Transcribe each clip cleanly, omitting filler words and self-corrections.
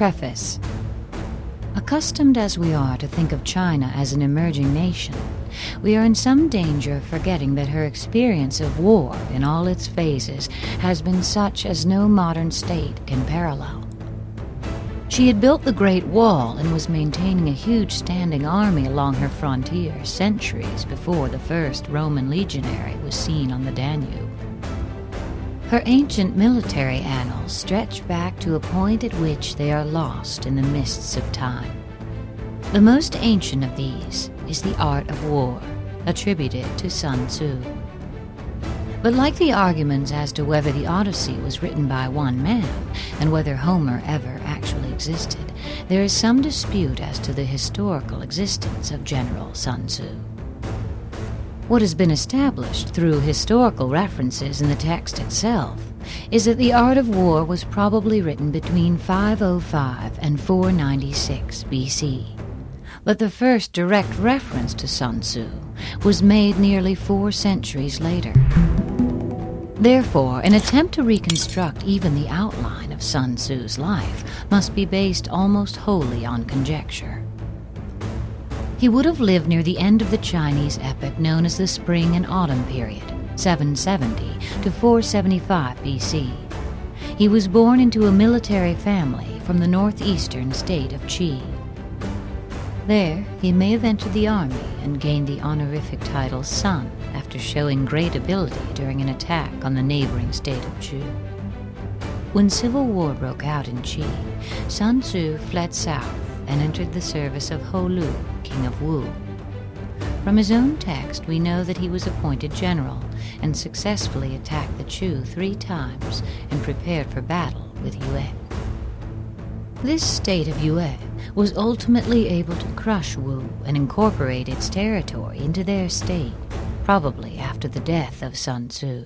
Preface. Accustomed as we are to think of China as an emerging nation, we are in some danger of forgetting that her experience of war in all its phases has been such as no modern state can parallel. She had built the Great Wall and was maintaining a huge standing army along her frontier centuries before the first Roman legionary was seen on the Danube. Her ancient military annals stretch back to a point at which they are lost in the mists of time. The most ancient of these is the art of war, attributed to Sun Tzu. But like the arguments as to whether the Odyssey was written by one man and whether Homer ever actually existed, there is some dispute as to the historical existence of General Sun Tzu. What has been established through historical references in the text itself is that the art of war was probably written between 505 and 496 BC. But the first direct reference to Sun Tzu was made nearly 4 centuries later. Therefore, an attempt to reconstruct even the outline of Sun Tzu's life must be based almost wholly on conjecture. He would have lived near the end of the Chinese epoch known as the Spring and Autumn period, 770 to 475 BC. He was born into a military family from the northeastern state of Qi. There, he may have entered the army and gained the honorific title Sun after showing great ability during an attack on the neighboring state of Chu. When civil war broke out in Qi, Sun Tzu fled south and entered the service of Ho Lu, king of Wu. From his own text, we know that he was appointed general and successfully attacked the Chu 3 times and prepared for battle with Yue. This state of Yue was ultimately able to crush Wu and incorporate its territory into their state, probably after the death of Sun Tzu.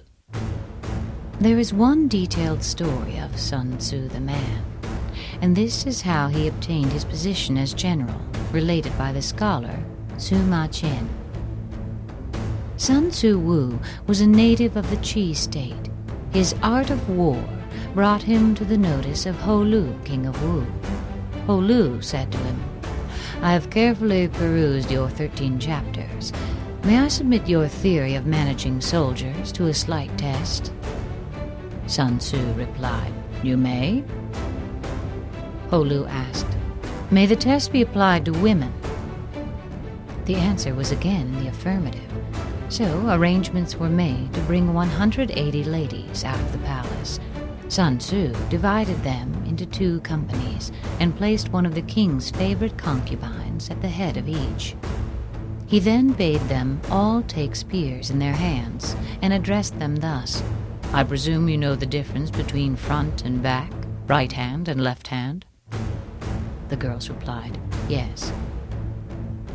There is one detailed story of Sun Tzu the man, and this is how he obtained his position as general, related by the scholar Sima Qian. Sun Tzu Wu was a native of the Qi state. His art of war brought him to the notice of Ho Lu, king of Wu. Ho Lu said to him, "I have carefully perused your 13 chapters. May I submit your theory of managing soldiers to a slight test?" Sun Tzu replied, "You may." Ho Lu asked, "May the test be applied to women?" The answer was again in the affirmative. So arrangements were made to bring 180 ladies out of the palace. Sun Tzu divided them into 2 companies and placed one of the king's favorite concubines at the head of each. He then bade them all take spears in their hands and addressed them thus, "I presume you know the difference between front and back, right hand and left hand?" The girls replied, "Yes."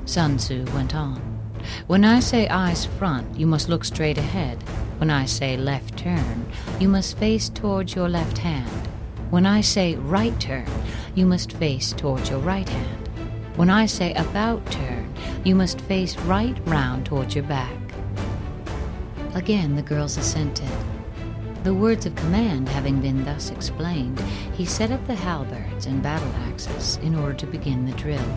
Sun Tzu went on, "When I say eyes front, you must look straight ahead. When I say left turn, you must face towards your left hand. When I say right turn, you must face towards your right hand. When I say about turn, you must face right round towards your back." Again the girls assented. The words of command having been thus explained, he set up the halberds and battle axes in order to begin the drill.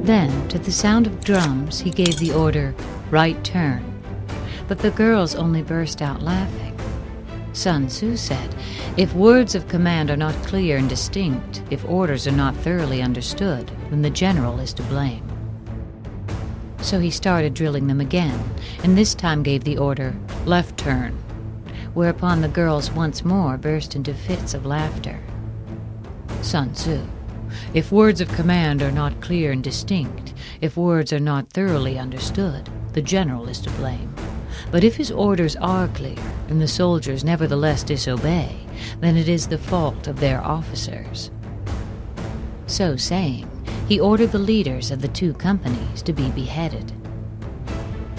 Then, to the sound of drums, he gave the order, "Right turn." But the girls only burst out laughing. Sun Tzu said, "If words of command are not clear and distinct, if orders are not thoroughly understood, then the general is to blame." So he started drilling them again, and this time gave the order, "Left turn," whereupon the girls once more burst into fits of laughter. Sun Tzu, "If words of command are not clear and distinct, if words are not thoroughly understood, the general is to blame. But if his orders are clear, and the soldiers nevertheless disobey, then it is the fault of their officers." So saying, he ordered the leaders of the 2 companies to be beheaded.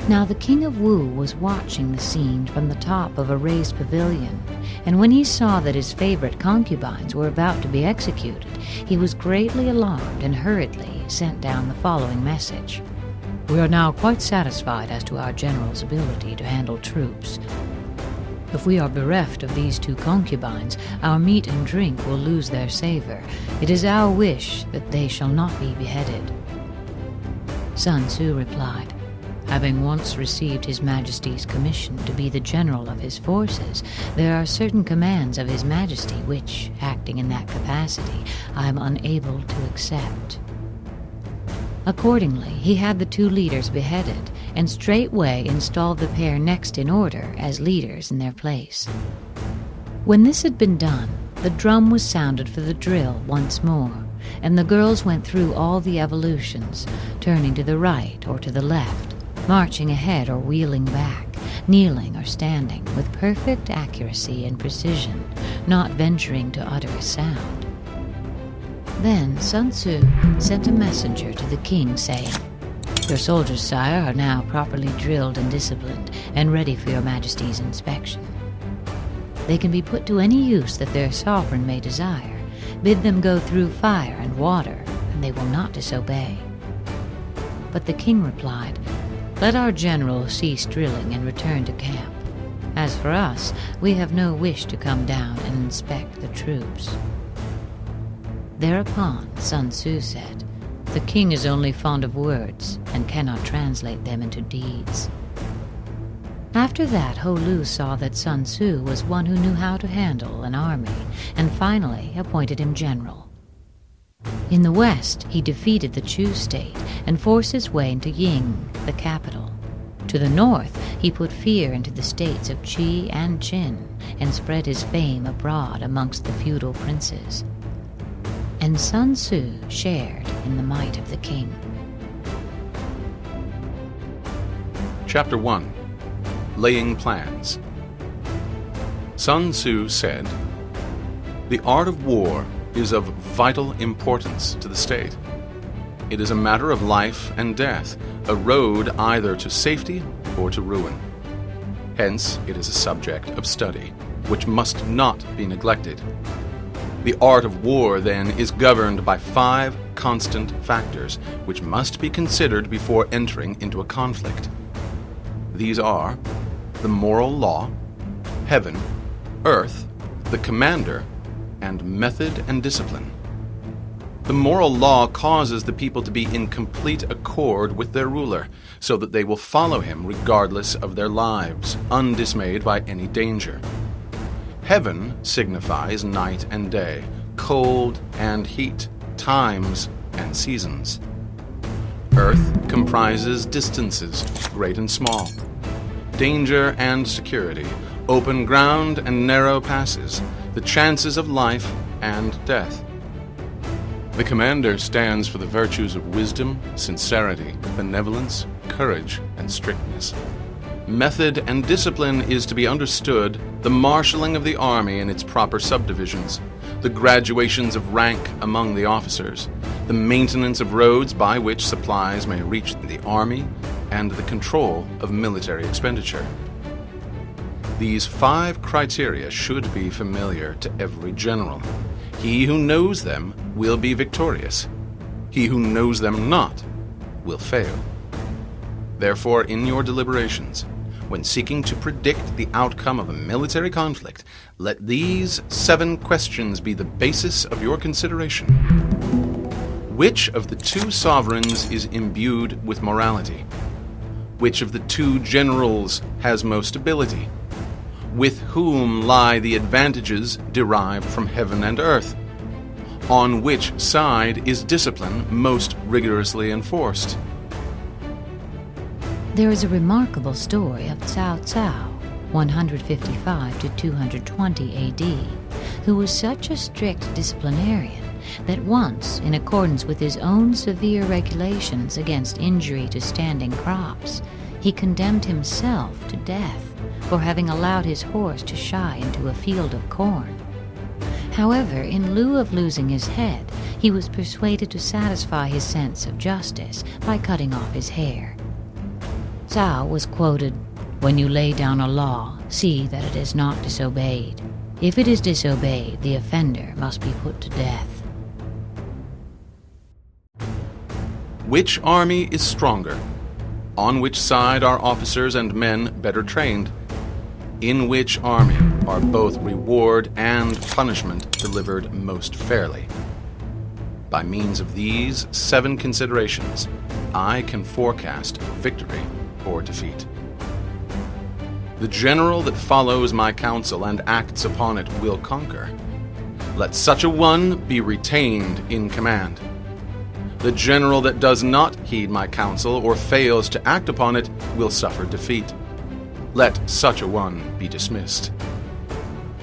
Now the king of Wu was watching the scene from the top of a raised pavilion, and when he saw that his favorite concubines were about to be executed, he was greatly alarmed and hurriedly sent down the following message. "We are now quite satisfied as to our general's ability to handle troops." If we are bereft of these 2 concubines, our meat and drink will lose their savor. It is our wish that they shall not be beheaded." Sun Tzu replied, "Having once received His Majesty's commission to be the general of his forces, there are certain commands of His Majesty which, acting in that capacity, I am unable to accept." Accordingly, he had the 2 leaders beheaded, and straightway installed the pair next in order as leaders in their place. When this had been done, the drum was sounded for the drill once more, and the girls went through all the evolutions, turning to the right or to the left, marching ahead or wheeling back, kneeling or standing, with perfect accuracy and precision, not venturing to utter a sound. Then Sun Tzu sent a messenger to the king, saying, "Your soldiers, sire, are now properly drilled and disciplined, and ready for your Majesty's inspection. They can be put to any use that their sovereign may desire. Bid them go through fire and water, and they will not disobey." But the king replied, "Let our general cease drilling and return to camp. As for us, we have no wish to come down and inspect the troops." Thereupon Sun Tzu said, "The king is only fond of words and cannot translate them into deeds." After that, Ho Lu saw that Sun Tzu was one who knew how to handle an army, and finally appointed him general. In the west, he defeated the Chu state and forced his way into Ying, the capital. To the north, he put fear into the states of Qi and Qin, and spread his fame abroad amongst the feudal princes. And Sun Tzu shared in the might of the king. Chapter 1. Laying Plans. Sun Tzu said, "The art of war is of vital importance to the state. It is a matter of life and death, a road either to safety or to ruin. Hence, it is a subject of study, which must not be neglected. The art of war, then, is governed by 5 constant factors, which must be considered before entering into a conflict. These are the moral law, heaven, earth, the commander, and method and discipline. The moral law causes the people to be in complete accord with their ruler, so that they will follow him regardless of their lives, undismayed by any danger. Heaven signifies night and day, cold and heat, times and seasons. Earth comprises distances, great and small, danger and security, open ground and narrow passes, the chances of life and death. The commander stands for the virtues of wisdom, sincerity, benevolence, courage, and strictness. Method and discipline is to be understood the marshalling of the army in its proper subdivisions, the graduations of rank among the officers, the maintenance of roads by which supplies may reach the army, and the control of military expenditure. These 5 criteria should be familiar to every general. He who knows them will be victorious. He who knows them not will fail. Therefore, in your deliberations, when seeking to predict the outcome of a military conflict, let these 7 questions be the basis of your consideration. Which of the 2 sovereigns is imbued with morality? Which of the 2 generals has most ability? With whom lie the advantages derived from heaven and earth? On which side is discipline most rigorously enforced? There is a remarkable story of Cao Cao, 155 to 220 A.D., who was such a strict disciplinarian that once, in accordance with his own severe regulations against injury to standing crops, he condemned himself to death for having allowed his horse to shy into a field of corn. However, in lieu of losing his head, he was persuaded to satisfy his sense of justice by cutting off his hair. Cao was quoted, "When you lay down a law, see that it is not disobeyed. If it is disobeyed, the offender must be put to death." Which army is stronger? On which side are officers and men better trained? in which army are both reward and punishment delivered most fairly. By means of these 7 considerations, I can forecast victory or defeat. The general that follows my counsel and acts upon it will conquer. Let such a one be retained in command. The general that does not heed my counsel or fails to act upon it will suffer defeat. Let such a one be dismissed.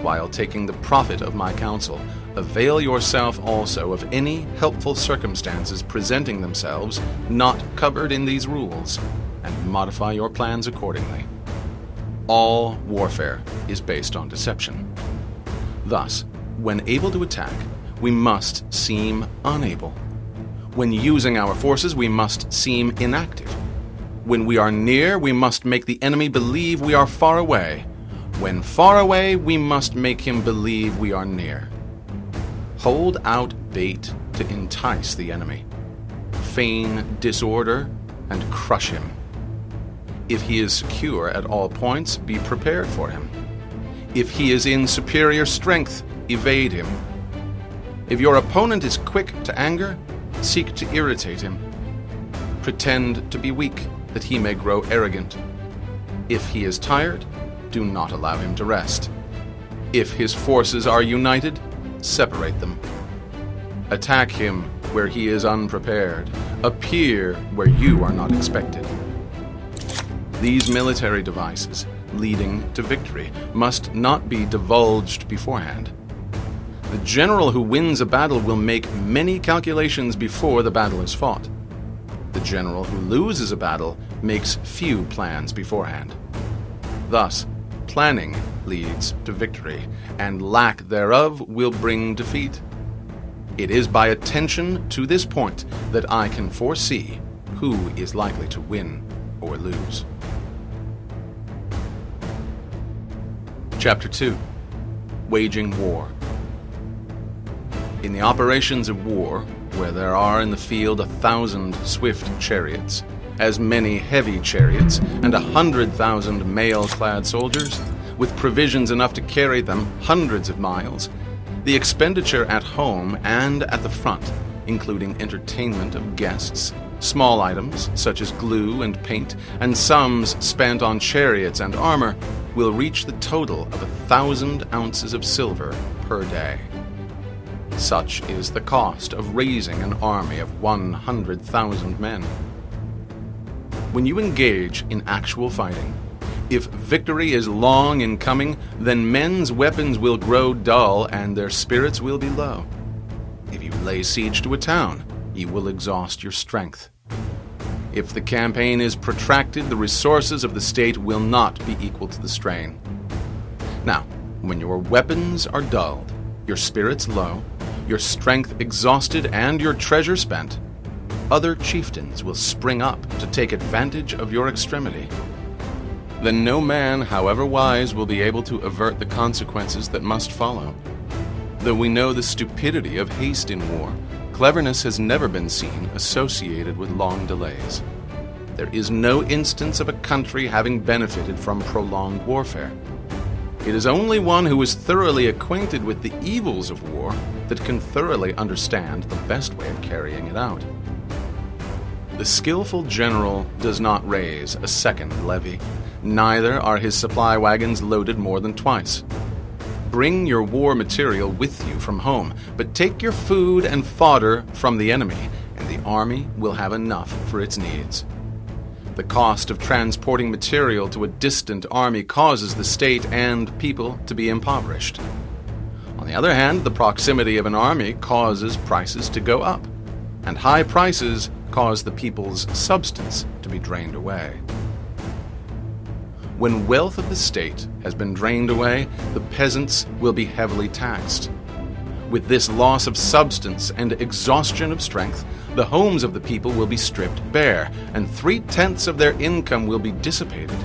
While taking the profit of my counsel, avail yourself also of any helpful circumstances presenting themselves not covered in these rules, and modify your plans accordingly. All warfare is based on deception. Thus, when able to attack, we must seem unable. When using our forces, we must seem inactive. When we are near, we must make the enemy believe we are far away. When far away, we must make him believe we are near. Hold out bait to entice the enemy. Feign disorder and crush him. If he is secure at all points, be prepared for him. If he is in superior strength, evade him. If your opponent is quick to anger, seek to irritate him. Pretend to be weak, that he may grow arrogant. If he is tired, do not allow him to rest. If his forces are united, separate them. Attack him where he is unprepared. Appear where you are not expected. These military devices, leading to victory, must not be divulged beforehand. The general who wins a battle will make many calculations before the battle is fought. The general who loses a battle makes few plans beforehand. Thus, planning leads to victory, and lack thereof will bring defeat. It is by attention to this point that I can foresee who is likely to win or lose. Chapter 2. Waging War. In the operations of war, where there are in the field 1,000 swift chariots, as many heavy chariots, and 100,000 mail-clad soldiers, with provisions enough to carry them hundreds of miles, the expenditure at home and at the front, including entertainment of guests, small items such as glue and paint, and sums spent on chariots and armor, will reach the total of 1,000 ounces of silver per day. Such is the cost of raising an army of 100,000 men. When you engage in actual fighting, if victory is long in coming, then men's weapons will grow dull and their spirits will be low. If you lay siege to a town, you will exhaust your strength. If the campaign is protracted, the resources of the state will not be equal to the strain. Now, when your weapons are dulled, your spirits low, your strength exhausted, and your treasure spent, other chieftains will spring up to take advantage of your extremity. Then no man, however wise, will be able to avert the consequences that must follow. Though we know the stupidity of haste in war, cleverness has never been seen associated with long delays. There is no instance of a country having benefited from prolonged warfare. It is only one who is thoroughly acquainted with the evils of war that can thoroughly understand the best way of carrying it out. The skillful general does not raise a second levy, neither are his supply wagons loaded more than twice. Bring your war material with you from home, but take your food and fodder from the enemy, and the army will have enough for its needs. The cost of transporting material to a distant army causes the state and people to be impoverished. On the other hand, the proximity of an army causes prices to go up, and high prices cause the people's substance to be drained away. When wealth of the state has been drained away, the peasants will be heavily taxed. With this loss of substance and exhaustion of strength, the homes of the people will be stripped bare, and 3/10 of their income will be dissipated,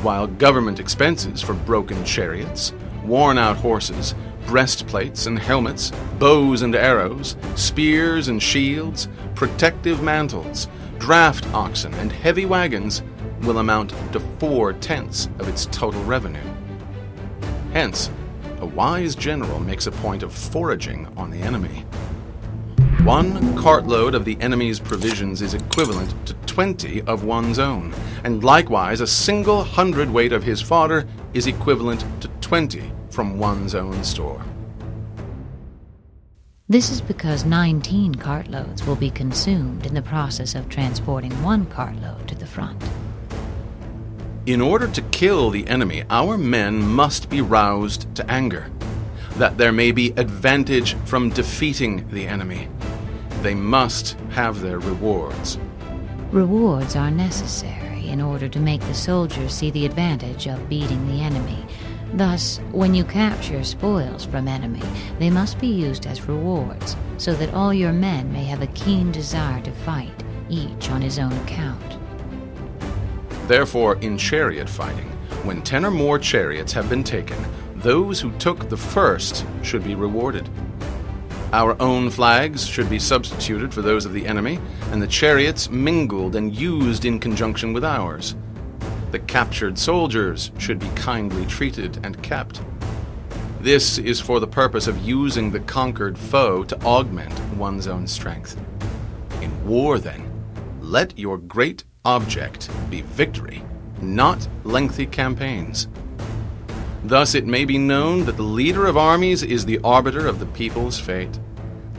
while government expenses for broken chariots, worn-out horses, breastplates and helmets, bows and arrows, spears and shields, protective mantles, draft oxen, and heavy wagons will amount to 4/10 of its total revenue. Hence, a wise general makes a point of foraging on the enemy. 1 cartload of the enemy's provisions is equivalent to 20 of one's own, and likewise a single hundredweight of his fodder is equivalent to 20 from one's own store. This is because 19 cartloads will be consumed in the process of transporting 1 cartload to the front. In order to kill the enemy, our men must be roused to anger, that there may be advantage from defeating the enemy. They must have their rewards. Rewards are necessary in order to make the soldiers see the advantage of beating the enemy. Thus, when you capture spoils from enemy, they must be used as rewards, so that all your men may have a keen desire to fight, each on his own account. Therefore, in chariot fighting, when 10 or more chariots have been taken, those who took the first should be rewarded. Our own flags should be substituted for those of the enemy, and the chariots mingled and used in conjunction with ours. The captured soldiers should be kindly treated and kept. This is for the purpose of using the conquered foe to augment one's own strength. In war, then, let your great object be victory, not lengthy campaigns. Thus it may be known that the leader of armies is the arbiter of the people's fate,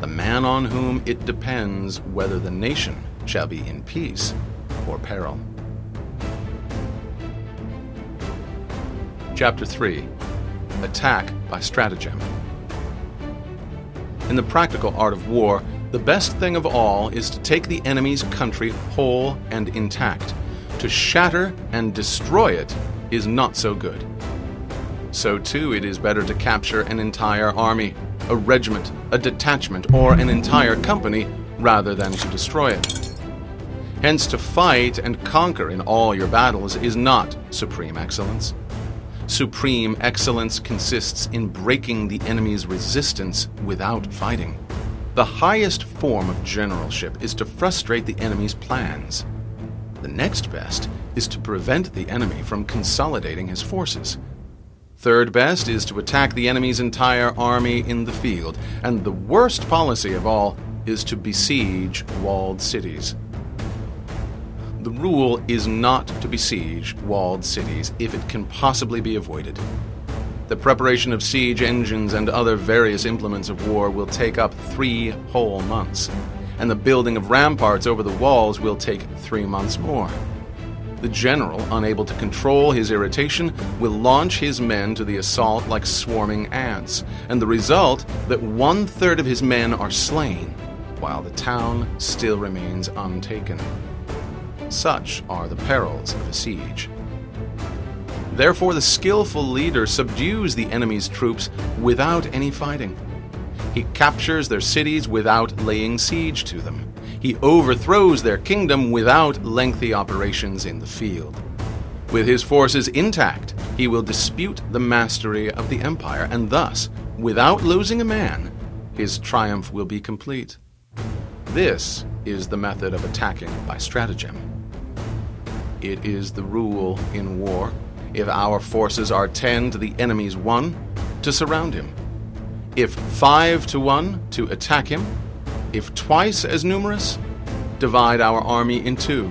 the man on whom it depends whether the nation shall be in peace or peril. Chapter 3. Attack by Stratagem. In the practical art of war, the best thing of all is to take the enemy's country whole and intact. To shatter and destroy it is not so good. So too it is better to capture an entire army, a regiment, a detachment, or an entire company, rather than to destroy it. Hence, to fight and conquer in all your battles is not supreme excellence. Supreme excellence consists in breaking the enemy's resistance without fighting. The highest form of generalship is to frustrate the enemy's plans. The next best is to prevent the enemy from consolidating his forces. Third best is to attack the enemy's entire army in the field, and the worst policy of all is to besiege walled cities. The rule is not to besiege walled cities if it can possibly be avoided. The preparation of siege engines and other various implements of war will take up 3 whole months, and the building of ramparts over the walls will take 3 months more. The general, unable to control his irritation, will launch his men to the assault like swarming ants, and the result that 1/3 of his men are slain, while the town still remains untaken. Such are the perils of a siege. Therefore, the skillful leader subdues the enemy's troops without any fighting. He captures their cities without laying siege to them. He overthrows their kingdom without lengthy operations in the field. With his forces intact, he will dispute the mastery of the empire, and thus, without losing a man, his triumph will be complete. This is the method of attacking by stratagem. It is the rule in war, if our forces are 10 to the enemy's 1, to surround him. If 5 to 1, to attack him. If twice as numerous, divide our army in 2.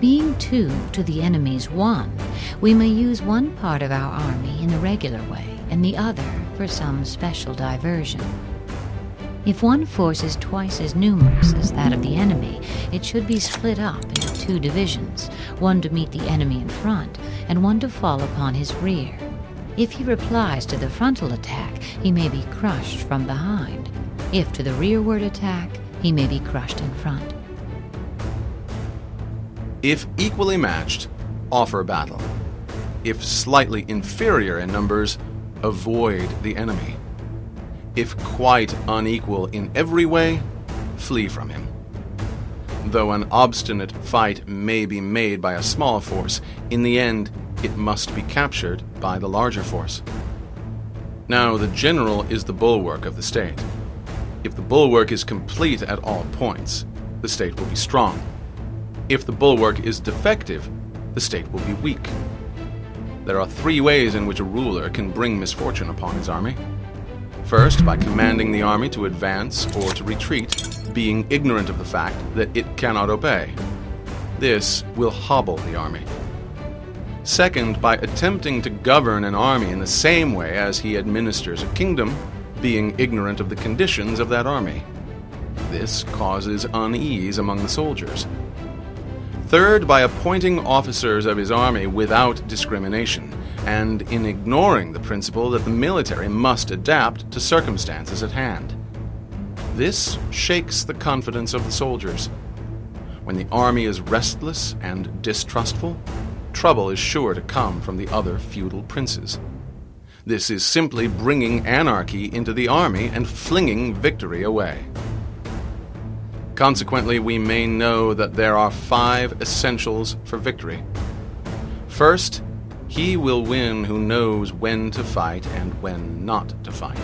Being 2 to the enemy's 1, we may use one part of our army in the regular way and the other for some special diversion. If one force is twice as numerous as that of the enemy, it should be split up into 2 divisions, one to meet the enemy in front and one to fall upon his rear. If he replies to the frontal attack, he may be crushed from behind. If to the rearward attack, he may be crushed in front. If equally matched, offer battle. If slightly inferior in numbers, avoid the enemy. If quite unequal in every way, flee from him. Though an obstinate fight may be made by a small force, in the end it must be captured by the larger force. Now, the general is the bulwark of the state. If the bulwark is complete at all points, the state will be strong. If the bulwark is defective, the state will be weak. There are three ways in which a ruler can bring misfortune upon his army. First, by commanding the army to advance or to retreat, being ignorant of the fact that it cannot obey. This will hobble the army. Second, by attempting to govern an army in the same way as he administers a kingdom, being ignorant of the conditions of that army. This causes unease among the soldiers. Third, by appointing officers of his army without discrimination, and in ignoring the principle that the military must adapt to circumstances at hand. This shakes the confidence of the soldiers. When the army is restless and distrustful, trouble is sure to come from the other feudal princes. This is simply bringing anarchy into the army and flinging victory away. Consequently, we may know that there are 5 essentials for victory. First, he will win who knows when to fight and when not to fight.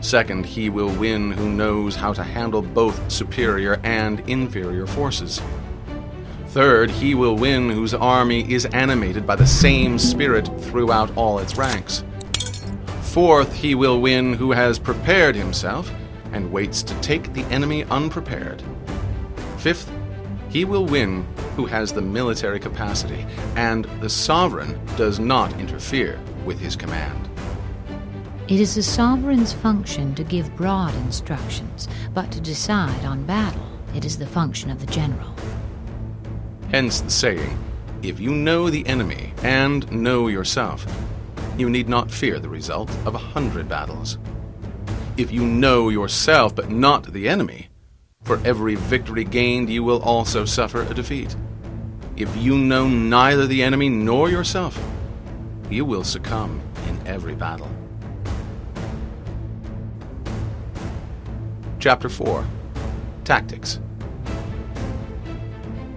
Second, he will win who knows how to handle both superior and inferior forces. Third, he will win whose army is animated by the same spirit throughout all its ranks. Fourth, he will win who has prepared himself and waits to take the enemy unprepared. Fifth, he will win who has the military capacity, and the sovereign does not interfere with his command. It is the sovereign's function to give broad instructions, but to decide on battle, it is the function of the general. Hence the saying, if you know the enemy and know yourself, you need not fear the result of 100 battles. If you know yourself but not the enemy, for every victory gained you will also suffer a defeat. If you know neither the enemy nor yourself, you will succumb in every battle. Chapter 4. Tactics.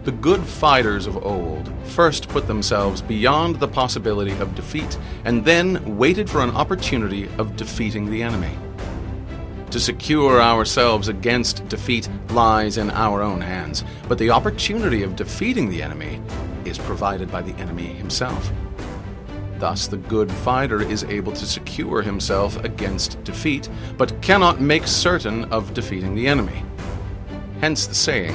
The good fighters of old first put themselves beyond the possibility of defeat and then waited for an opportunity of defeating the enemy. To secure ourselves against defeat lies in our own hands, but the opportunity of defeating the enemy is provided by the enemy himself. Thus, the good fighter is able to secure himself against defeat, but cannot make certain of defeating the enemy. Hence the saying,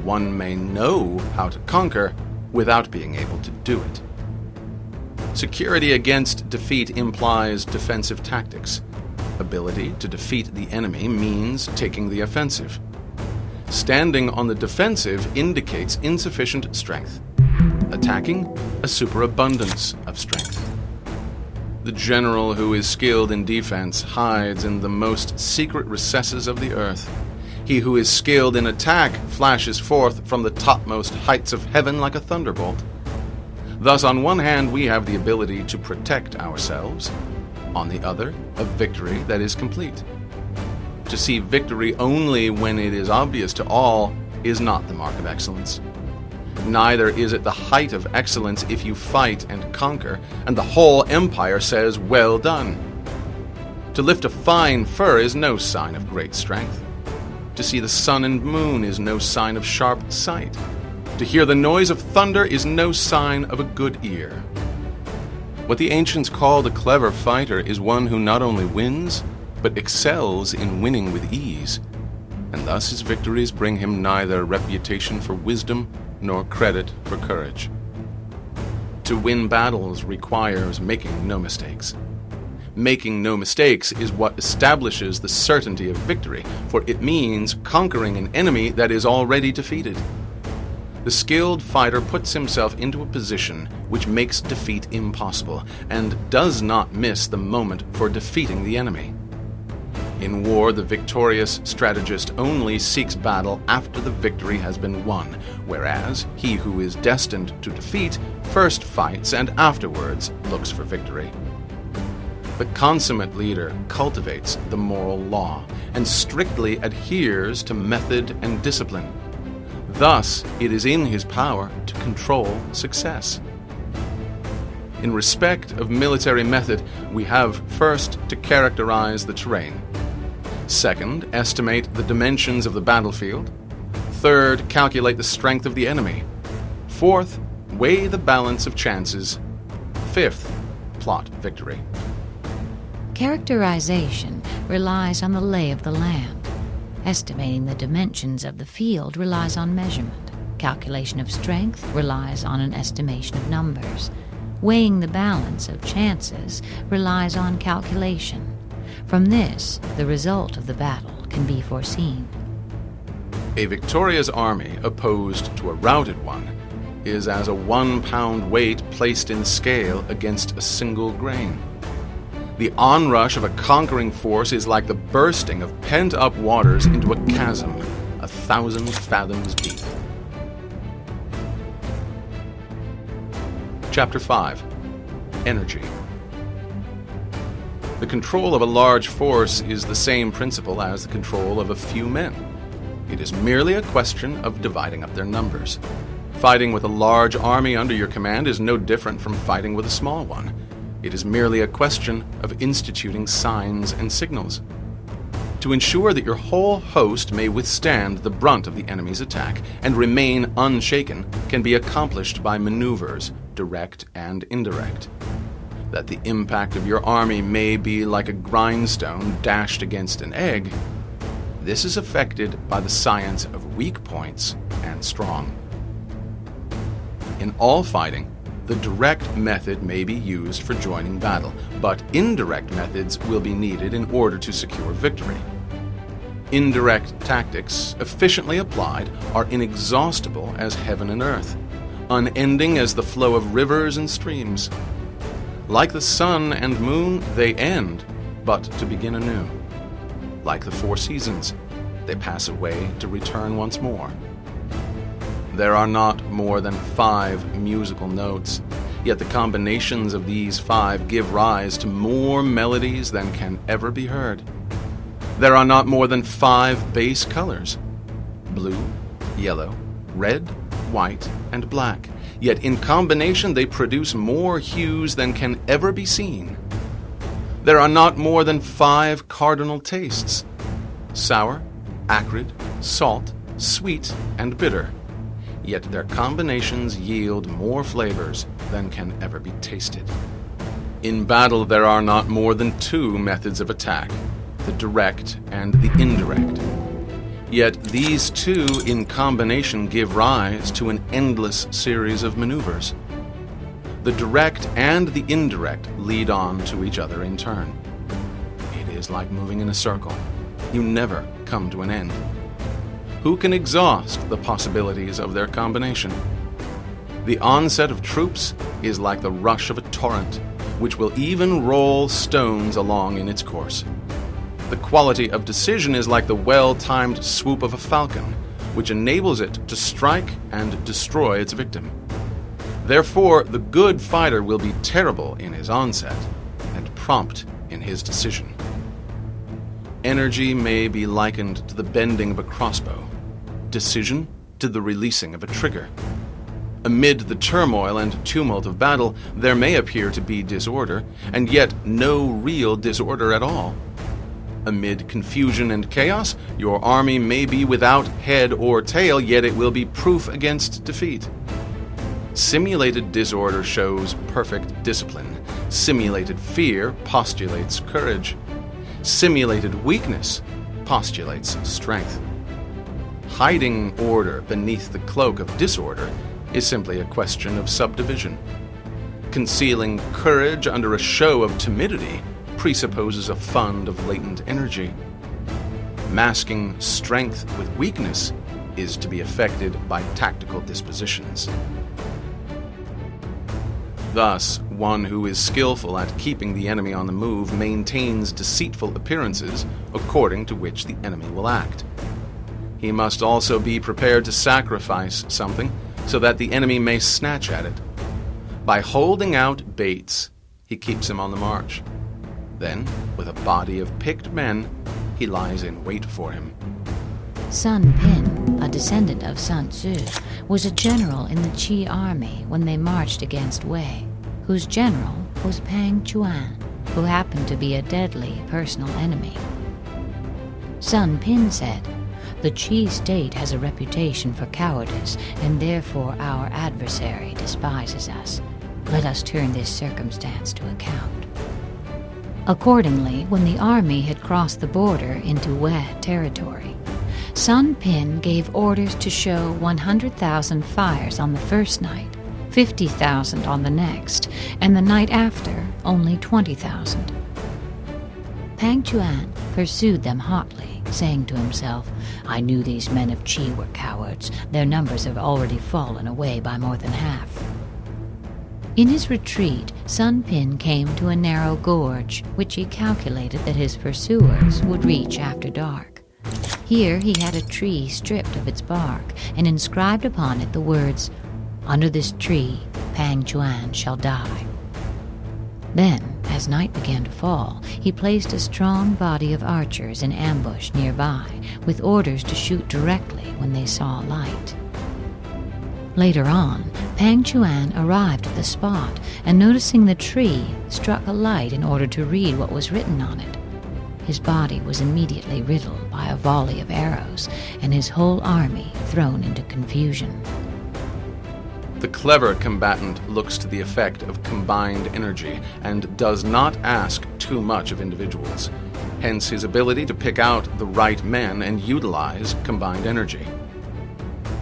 one may know how to conquer without being able to do it. Security against defeat implies defensive tactics. Ability to defeat the enemy means taking the offensive. Standing on the defensive indicates insufficient strength. Attacking, a superabundance of strength. The general who is skilled in defense hides in the most secret recesses of the earth. He who is skilled in attack flashes forth from the topmost heights of heaven like a thunderbolt. Thus, on one hand, we have the ability to protect ourselves. On the other, a victory that is complete. To see victory only when it is obvious to all is not the mark of excellence. Neither is it the height of excellence if you fight and conquer, and the whole empire says, "Well done." To lift a fine fur is no sign of great strength. To see the sun and moon is no sign of sharp sight. To hear the noise of thunder is no sign of a good ear. What the ancients called a clever fighter is one who not only wins, but excels in winning with ease, and thus his victories bring him neither reputation for wisdom nor credit for courage. To win battles requires making no mistakes. Making no mistakes is what establishes the certainty of victory, for it means conquering an enemy that is already defeated. The skilled fighter puts himself into a position which makes defeat impossible, and does not miss the moment for defeating the enemy. In war, the victorious strategist only seeks battle after the victory has been won, whereas he who is destined to defeat first fights and afterwards looks for victory. The consummate leader cultivates the moral law and strictly adheres to method and discipline. Thus, it is in his power to control success. In respect of military method, we have first to characterize the terrain. Second, estimate the dimensions of the battlefield. Third, calculate the strength of the enemy. Fourth, weigh the balance of chances. Fifth, plot victory. Characterization relies on the lay of the land. Estimating the dimensions of the field relies on measurement. Calculation of strength relies on an estimation of numbers. Weighing the balance of chances relies on calculation. From this, the result of the battle can be foreseen. A victorious army opposed to a routed one is as a 1 pound weight placed in scale against a single grain. The onrush of a conquering force is like the bursting of pent-up waters into a chasm 1,000 fathoms deep. Chapter 5. Energy. The control of a large force is the same principle as the control of a few men. It is merely a question of dividing up their numbers. Fighting with a large army under your command is no different from fighting with a small one. It is merely a question of instituting signs and signals. To ensure that your whole host may withstand the brunt of the enemy's attack and remain unshaken can be accomplished by maneuvers, direct and indirect. That the impact of your army may be like a grindstone dashed against an egg, this is affected by the science of weak points and strong. In all fighting, the direct method may be used for joining battle, but indirect methods will be needed in order to secure victory. Indirect tactics, efficiently applied, are inexhaustible as heaven and earth, unending as the flow of rivers and streams. Like the sun and moon, they end, but to begin anew. Like the 4 seasons, they pass away to return once more. There are not more than 5 musical notes, yet the combinations of these 5 give rise to more melodies than can ever be heard. There are not more than 5 base colors: blue, yellow, red, white, and black, yet in combination they produce more hues than can ever be seen. There are not more than 5 cardinal tastes: sour, acrid, salt, sweet, and bitter. Yet their combinations yield more flavors than can ever be tasted. In battle, there are not more than 2 methods of attack, the direct and the indirect. Yet these 2 in combination give rise to an endless series of maneuvers. The direct and the indirect lead on to each other in turn. It is like moving in a circle. You never come to an end. Who can exhaust the possibilities of their combination? The onset of troops is like the rush of a torrent, which will even roll stones along in its course. The quality of decision is like the well-timed swoop of a falcon, which enables it to strike and destroy its victim. Therefore, the good fighter will be terrible in his onset and prompt in his decision. Energy may be likened to the bending of a crossbow, decision to the releasing of a trigger. Amid the turmoil and tumult of battle, there may appear to be disorder, and yet no real disorder at all. Amid confusion and chaos, your army may be without head or tail, yet it will be proof against defeat. Simulated disorder shows perfect discipline. Simulated fear postulates courage. Simulated weakness postulates strength. Hiding order beneath the cloak of disorder is simply a question of subdivision. Concealing courage under a show of timidity presupposes a fund of latent energy. Masking strength with weakness is to be effected by tactical dispositions. Thus, one who is skillful at keeping the enemy on the move maintains deceitful appearances according to which the enemy will act. He must also be prepared to sacrifice something so that the enemy may snatch at it. By holding out baits, he keeps him on the march. Then, with a body of picked men, he lies in wait for him. Sun Pin, a descendant of Sun Tzu, was a general in the Qi army when they marched against Wei, whose general was Pang Chuan, who happened to be a deadly personal enemy. Sun Pin said, "The Qi state has a reputation for cowardice, and therefore our adversary despises us. Let us turn this circumstance to account. Accordingly, when the army had crossed the border into Wei territory, Sun Pin gave orders to show 100,000 fires on the first night, 50,000 on the next, and the night after only 20,000. Pang Chuan pursued them hotly, saying to himself, "I knew these men of Qi were cowards. Their numbers have already fallen away by more than half." In his retreat, Sun Pin came to a narrow gorge, which he calculated that his pursuers would reach after dark. Here he had a tree stripped of its bark, and inscribed upon it the words, "Under this tree, Pang Chuan shall die." Then, as night began to fall, he placed a strong body of archers in ambush nearby, with orders to shoot directly when they saw light. Later on, Pang Chuan arrived at the spot, and noticing the tree, struck a light in order to read what was written on it. His body was immediately riddled by a volley of arrows, and his whole army thrown into confusion. The clever combatant looks to the effect of combined energy and does not ask too much of individuals, hence his ability to pick out the right men and utilize combined energy.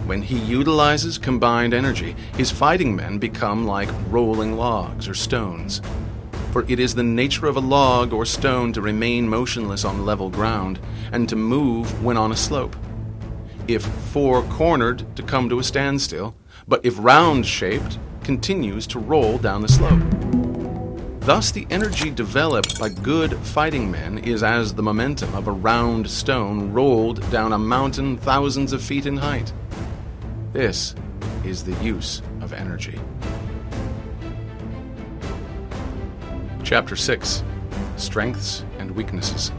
When he utilizes combined energy, his fighting men become like rolling logs or stones. For it is the nature of a log or stone to remain motionless on level ground and to move when on a slope. If four-cornered, to come to a standstill, but if round-shaped, continues to roll down the slope. Thus the energy developed by good fighting men is as the momentum of a round stone rolled down a mountain thousands of feet in height. This is the use of energy. Chapter 6. Strengths and Weaknesses.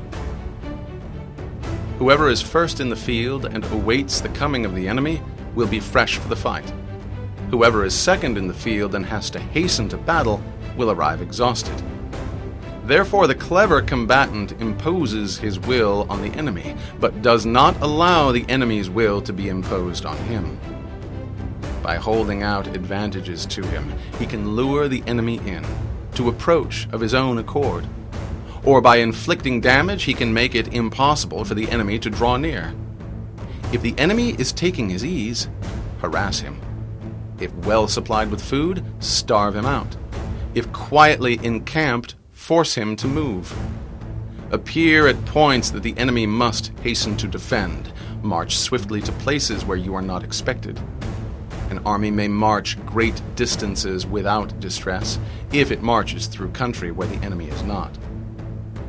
Whoever is first in the field and awaits the coming of the enemy will be fresh for the fight. Whoever is second in the field and has to hasten to battle will arrive exhausted. Therefore, the clever combatant imposes his will on the enemy, but does not allow the enemy's will to be imposed on him. By holding out advantages to him, he can lure the enemy in, to approach of his own accord. Or by inflicting damage, he can make it impossible for the enemy to draw near. If the enemy is taking his ease, harass him. If well supplied with food, starve him out. If quietly encamped, force him to move. Appear at points that the enemy must hasten to defend. March swiftly to places where you are not expected. An army may march great distances without distress if it marches through country where the enemy is not.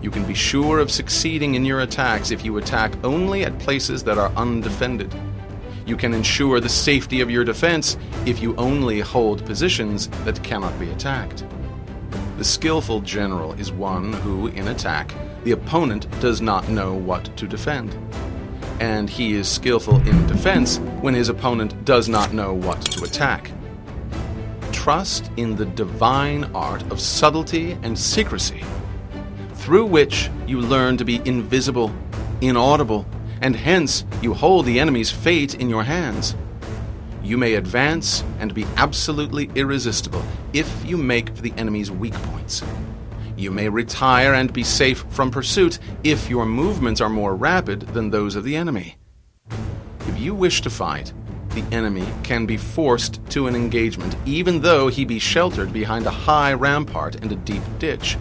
You can be sure of succeeding in your attacks if you attack only at places that are undefended. You can ensure the safety of your defense if you only hold positions that cannot be attacked. The skillful general is one who, in attack, the opponent does not know what to defend. And he is skillful in defense when his opponent does not know what to attack. Trust in the divine art of subtlety and secrecy, through which you learn to be invisible, inaudible, and hence you hold the enemy's fate in your hands. You may advance and be absolutely irresistible if you make for the enemy's weak points. You may retire and be safe from pursuit if your movements are more rapid than those of the enemy. If you wish to fight, the enemy can be forced to an engagement, even though he be sheltered behind a high rampart and a deep ditch.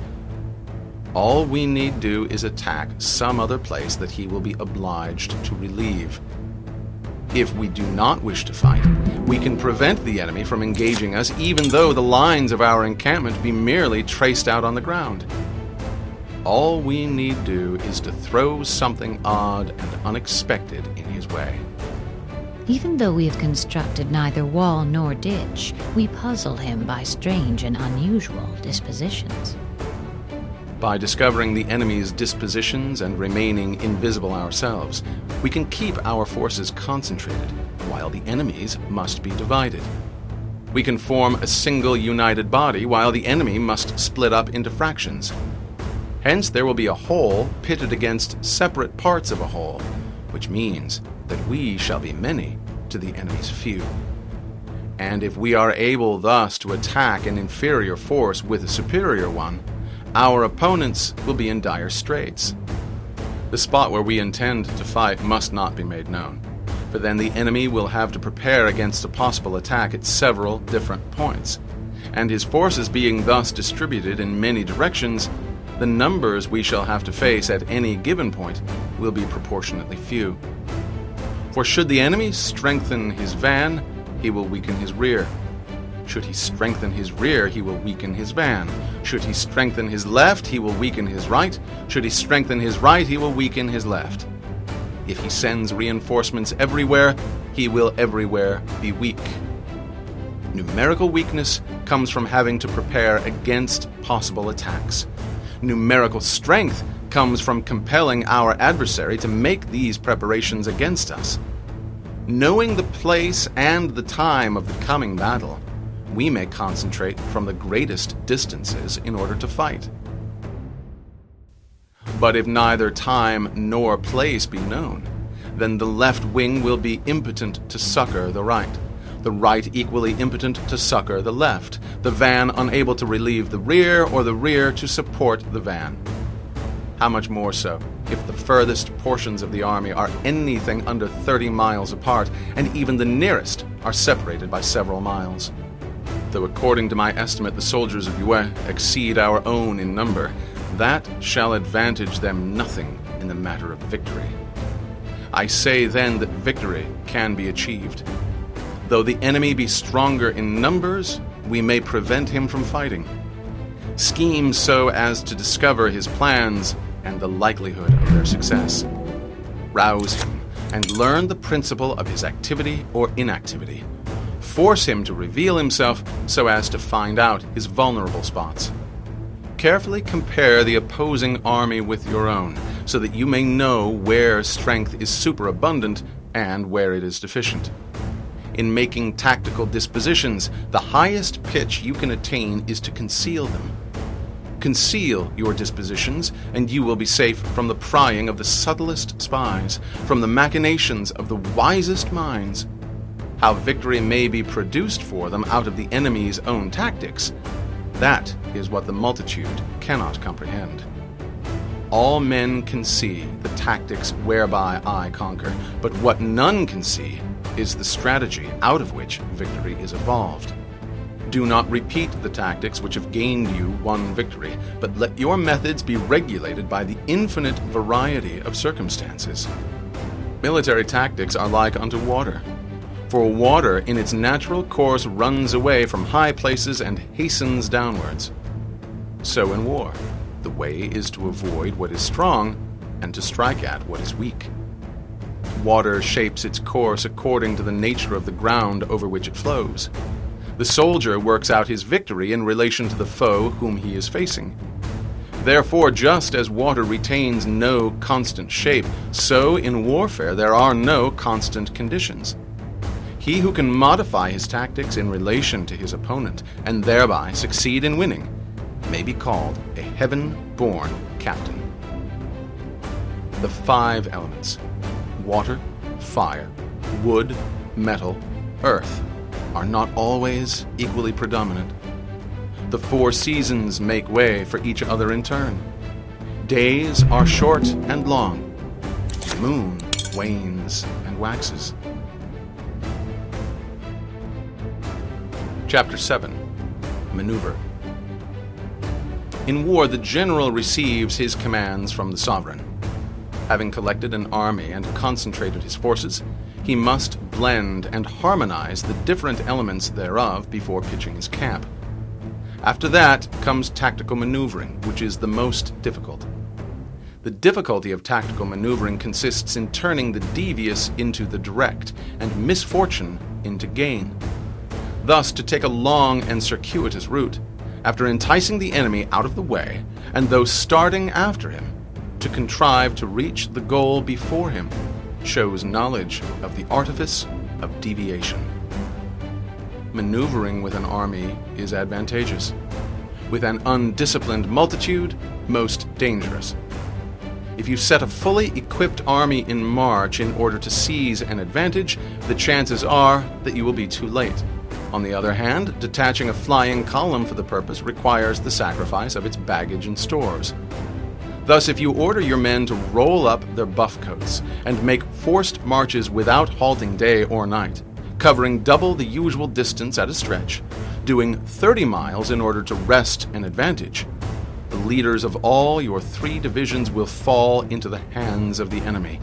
All we need do is attack some other place that he will be obliged to relieve. If we do not wish to fight, we can prevent the enemy from engaging us even though the lines of our encampment be merely traced out on the ground. All we need do is to throw something odd and unexpected in his way. Even though we have constructed neither wall nor ditch, we puzzle him by strange and unusual dispositions. By discovering the enemy's dispositions and remaining invisible ourselves, we can keep our forces concentrated, while the enemy's must be divided. We can form a single united body, while the enemy must split up into fractions. Hence, there will be a whole pitted against separate parts of a whole, which means that we shall be many to the enemy's few. And if we are able thus to attack an inferior force with a superior one, our opponents will be in dire straits. The spot where we intend to fight must not be made known, for then the enemy will have to prepare against a possible attack at several different points, and his forces being thus distributed in many directions, the numbers we shall have to face at any given point will be proportionately few. For should the enemy strengthen his van, he will weaken his rear. Should he strengthen his rear, he will weaken his van. Should he strengthen his left, he will weaken his right. Should he strengthen his right, he will weaken his left. If he sends reinforcements everywhere, he will everywhere be weak. Numerical weakness comes from having to prepare against possible attacks. Numerical strength comes from compelling our adversary to make these preparations against us. Knowing the place and the time of the coming battle, we may concentrate from the greatest distances in order to fight. But if neither time nor place be known, then the left wing will be impotent to succor the right, the right equally impotent to succor the left, the van unable to relieve the rear, or the rear to support the van. How much more so if the furthest portions of the army are anything under 30 miles apart, and even the nearest are separated by several miles. Though according to my estimate the soldiers of Yue exceed our own in number, that shall advantage them nothing in the matter of victory. I say then that victory can be achieved. Though the enemy be stronger in numbers, we may prevent him from fighting. Scheme so as to discover his plans and the likelihood of their success. Rouse him and learn the principle of his activity or inactivity. Force him to reveal himself so as to find out his vulnerable spots. Carefully compare the opposing army with your own, so that you may know where strength is superabundant and where it is deficient. In making tactical dispositions, the highest pitch you can attain is to conceal them. Conceal your dispositions, and you will be safe from the prying of the subtlest spies, from the machinations of the wisest minds. How victory may be produced for them out of the enemy's own tactics, that is what the multitude cannot comprehend. All men can see the tactics whereby I conquer, but what none can see is the strategy out of which victory is evolved. Do not repeat the tactics which have gained you one victory, but let your methods be regulated by the infinite variety of circumstances. Military tactics are like unto water. For water in its natural course runs away from high places and hastens downwards. So in war, the way is to avoid what is strong and to strike at what is weak. Water shapes its course according to the nature of the ground over which it flows. The soldier works out his victory in relation to the foe whom he is facing. Therefore, just as water retains no constant shape, so in warfare there are no constant conditions. He who can modify his tactics in relation to his opponent, and thereby succeed in winning, may be called a heaven-born captain. The 5 elements, water, fire, wood, metal, earth, are not always equally predominant. The 4 seasons make way for each other in turn. Days are short and long. The moon wanes and waxes. Chapter 7. Maneuver. In war, the general receives his commands from the sovereign. Having collected an army and concentrated his forces, he must blend and harmonize the different elements thereof before pitching his camp. After that comes tactical maneuvering, which is the most difficult. The difficulty of tactical maneuvering consists in turning the devious into the direct, and misfortune into gain. Thus, to take a long and circuitous route, after enticing the enemy out of the way, and though starting after him, to contrive to reach the goal before him, shows knowledge of the artifice of deviation. Maneuvering with an army is advantageous. With an undisciplined multitude, most dangerous. If you set a fully equipped army in march in order to seize an advantage, the chances are that you will be too late. On the other hand, detaching a flying column for the purpose requires the sacrifice of its baggage and stores. Thus, if you order your men to roll up their buff coats and make forced marches without halting day or night, covering double the usual distance at a stretch, doing 30 miles in order to wrest an advantage, the leaders of all your 3 divisions will fall into the hands of the enemy.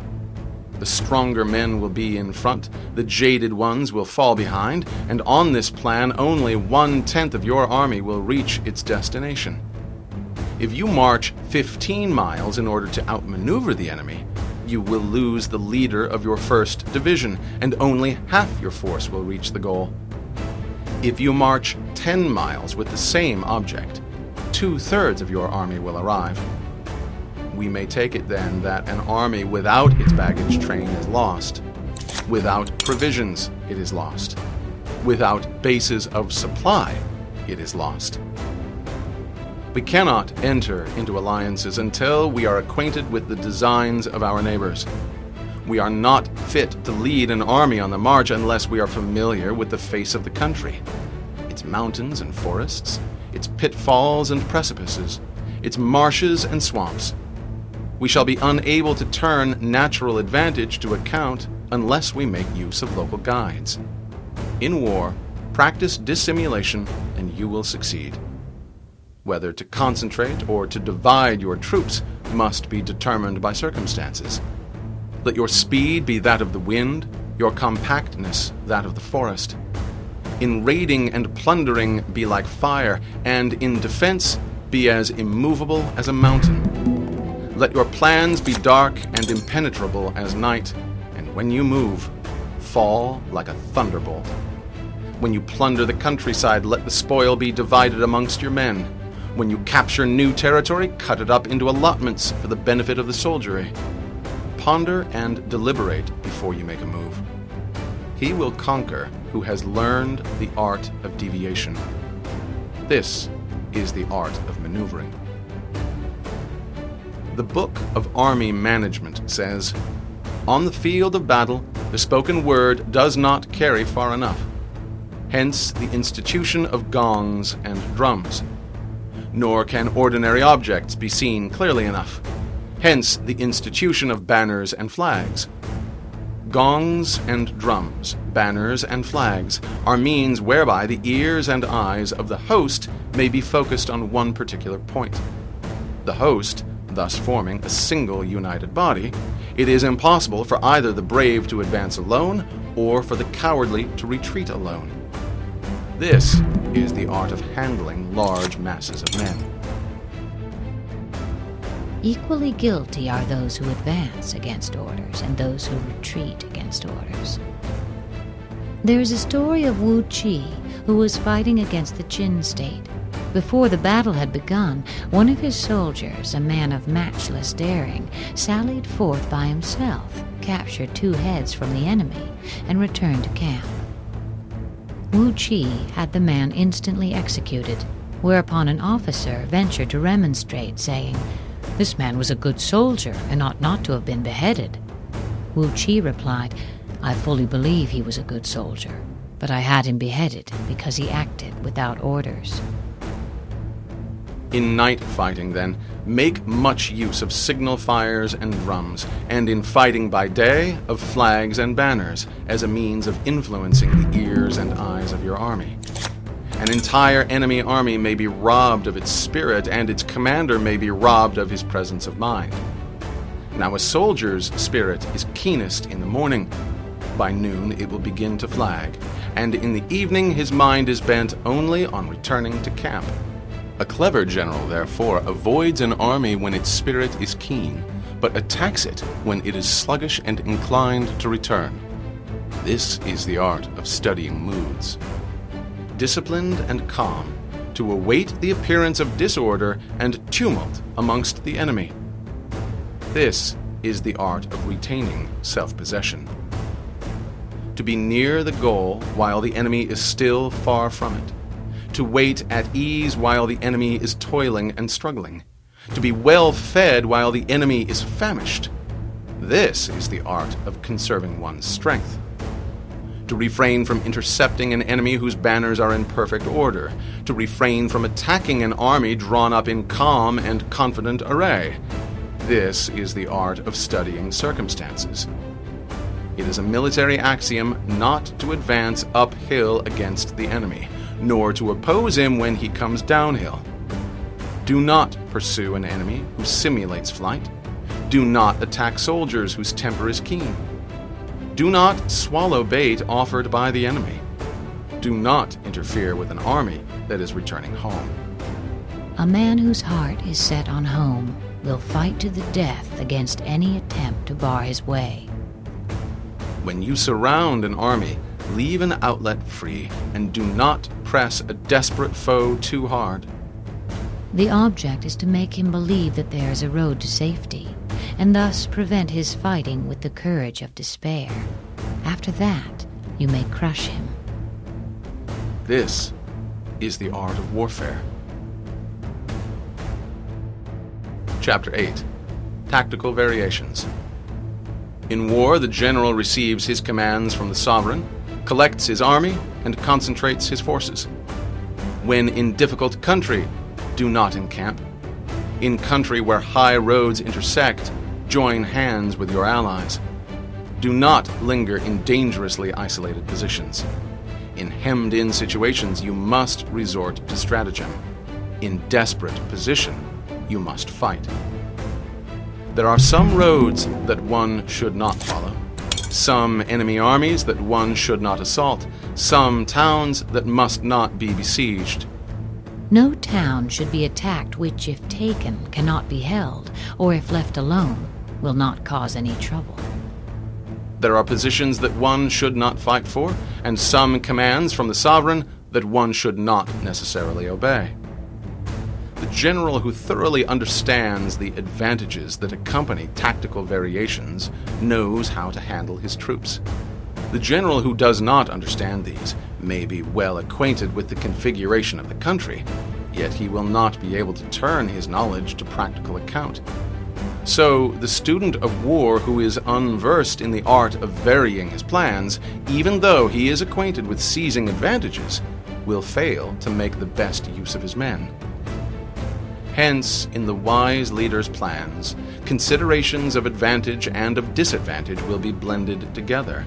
The stronger men will be in front, the jaded ones will fall behind, and on this plan only 1/10 of your army will reach its destination. If you march 15 miles in order to outmaneuver the enemy, you will lose the leader of your 1st division, and only half your force will reach the goal. If you march 10 miles with the same object, 2/3 of your army will arrive. We may take it then that an army without its baggage train is lost. Without provisions, it is lost. Without bases of supply, it is lost. We cannot enter into alliances until we are acquainted with the designs of our neighbors. We are not fit to lead an army on the march unless we are familiar with the face of the country, its mountains and forests, its pitfalls and precipices, its marshes and swamps. We shall be unable to turn natural advantage to account unless we make use of local guides. In war, practice dissimulation and you will succeed. Whether to concentrate or to divide your troops must be determined by circumstances. Let your speed be that of the wind, your compactness that of the forest. In raiding and plundering be like fire, and in defense be as immovable as a mountain. Let your plans be dark and impenetrable as night, and when you move, fall like a thunderbolt. When you plunder the countryside, let the spoil be divided amongst your men. When you capture new territory, cut it up into allotments for the benefit of the soldiery. Ponder and deliberate before you make a move. He will conquer who has learned the art of deviation. This is the art of maneuvering. The Book of Army Management says, "On the field of battle, the spoken word does not carry far enough. Hence the institution of gongs and drums. Nor can ordinary objects be seen clearly enough. Hence the institution of banners and flags. Gongs and drums, banners and flags, are means whereby the ears and eyes of the host may be focused on one particular point. The host, thus forming a single united body, it is impossible for either the brave to advance alone or for the cowardly to retreat alone. This is the art of handling large masses of men." Equally guilty are those who advance against orders and those who retreat against orders. There is a story of Wu Qi, who was fighting against the Qin state. Before the battle had begun, one of his soldiers, a man of matchless daring, sallied forth by himself, captured 2 heads from the enemy, and returned to camp. Wu Qi had the man instantly executed, whereupon an officer ventured to remonstrate, saying, "This man was a good soldier and ought not to have been beheaded." Wu Qi replied, "I fully believe he was a good soldier, but I had him beheaded because he acted without orders." In night fighting, then, make much use of signal fires and drums, and in fighting by day, of flags and banners, as a means of influencing the ears and eyes of your army. An entire enemy army may be robbed of its spirit, and its commander may be robbed of his presence of mind. Now a soldier's spirit is keenest in the morning. By noon it will begin to flag, and in the evening his mind is bent only on returning to camp. A clever general, therefore, avoids an army when its spirit is keen, but attacks it when it is sluggish and inclined to return. This is the art of studying moods. Disciplined and calm, to await the appearance of disorder and tumult amongst the enemy. This is the art of retaining self-possession. To be near the goal while the enemy is still far from it. To wait at ease while the enemy is toiling and struggling. To be well fed while the enemy is famished. This is the art of conserving one's strength. to refrain from intercepting an enemy whose banners are in perfect order, to refrain from attacking an army drawn up in calm and confident array. This is the art of studying circumstances. It is a military axiom not to advance uphill against the enemy, nor to oppose him when he comes downhill. Do not pursue an enemy who simulates flight. Do not attack soldiers whose temper is keen. Do not swallow bait offered by the enemy. Do not interfere with an army that is returning home. A man whose heart is set on home will fight to the death against any attempt to bar his way. When you surround an army, leave an outlet free and do not press a desperate foe too hard. The object is to make him believe that there is a road to safety, and thus prevent his fighting with the courage of despair. After that, you may crush him. This is the art of warfare. Chapter 8. Tactical Variations. In war, the general receives his commands from the sovereign, collects his army, and concentrates his forces. When in difficult country, do not encamp. In country where high roads intersect, join hands with your allies. Do not linger in dangerously isolated positions. In hemmed-in situations, you must resort to stratagem. In desperate position, you must fight. There are some roads that one should not follow, some enemy armies that one should not assault, some towns that must not be besieged. No town should be attacked which, if taken, cannot be held, or if left alone, will not cause any trouble. There are positions that one should not fight for, and some commands from the sovereign that one should not necessarily obey. The general who thoroughly understands the advantages that accompany tactical variations knows how to handle his troops. The general who does not understand these may be well acquainted with the configuration of the country, yet he will not be able to turn his knowledge to practical account. So, the student of war who is unversed in the art of varying his plans, even though he is acquainted with seizing advantages, will fail to make the best use of his men. Hence, in the wise leader's plans, considerations of advantage and of disadvantage will be blended together.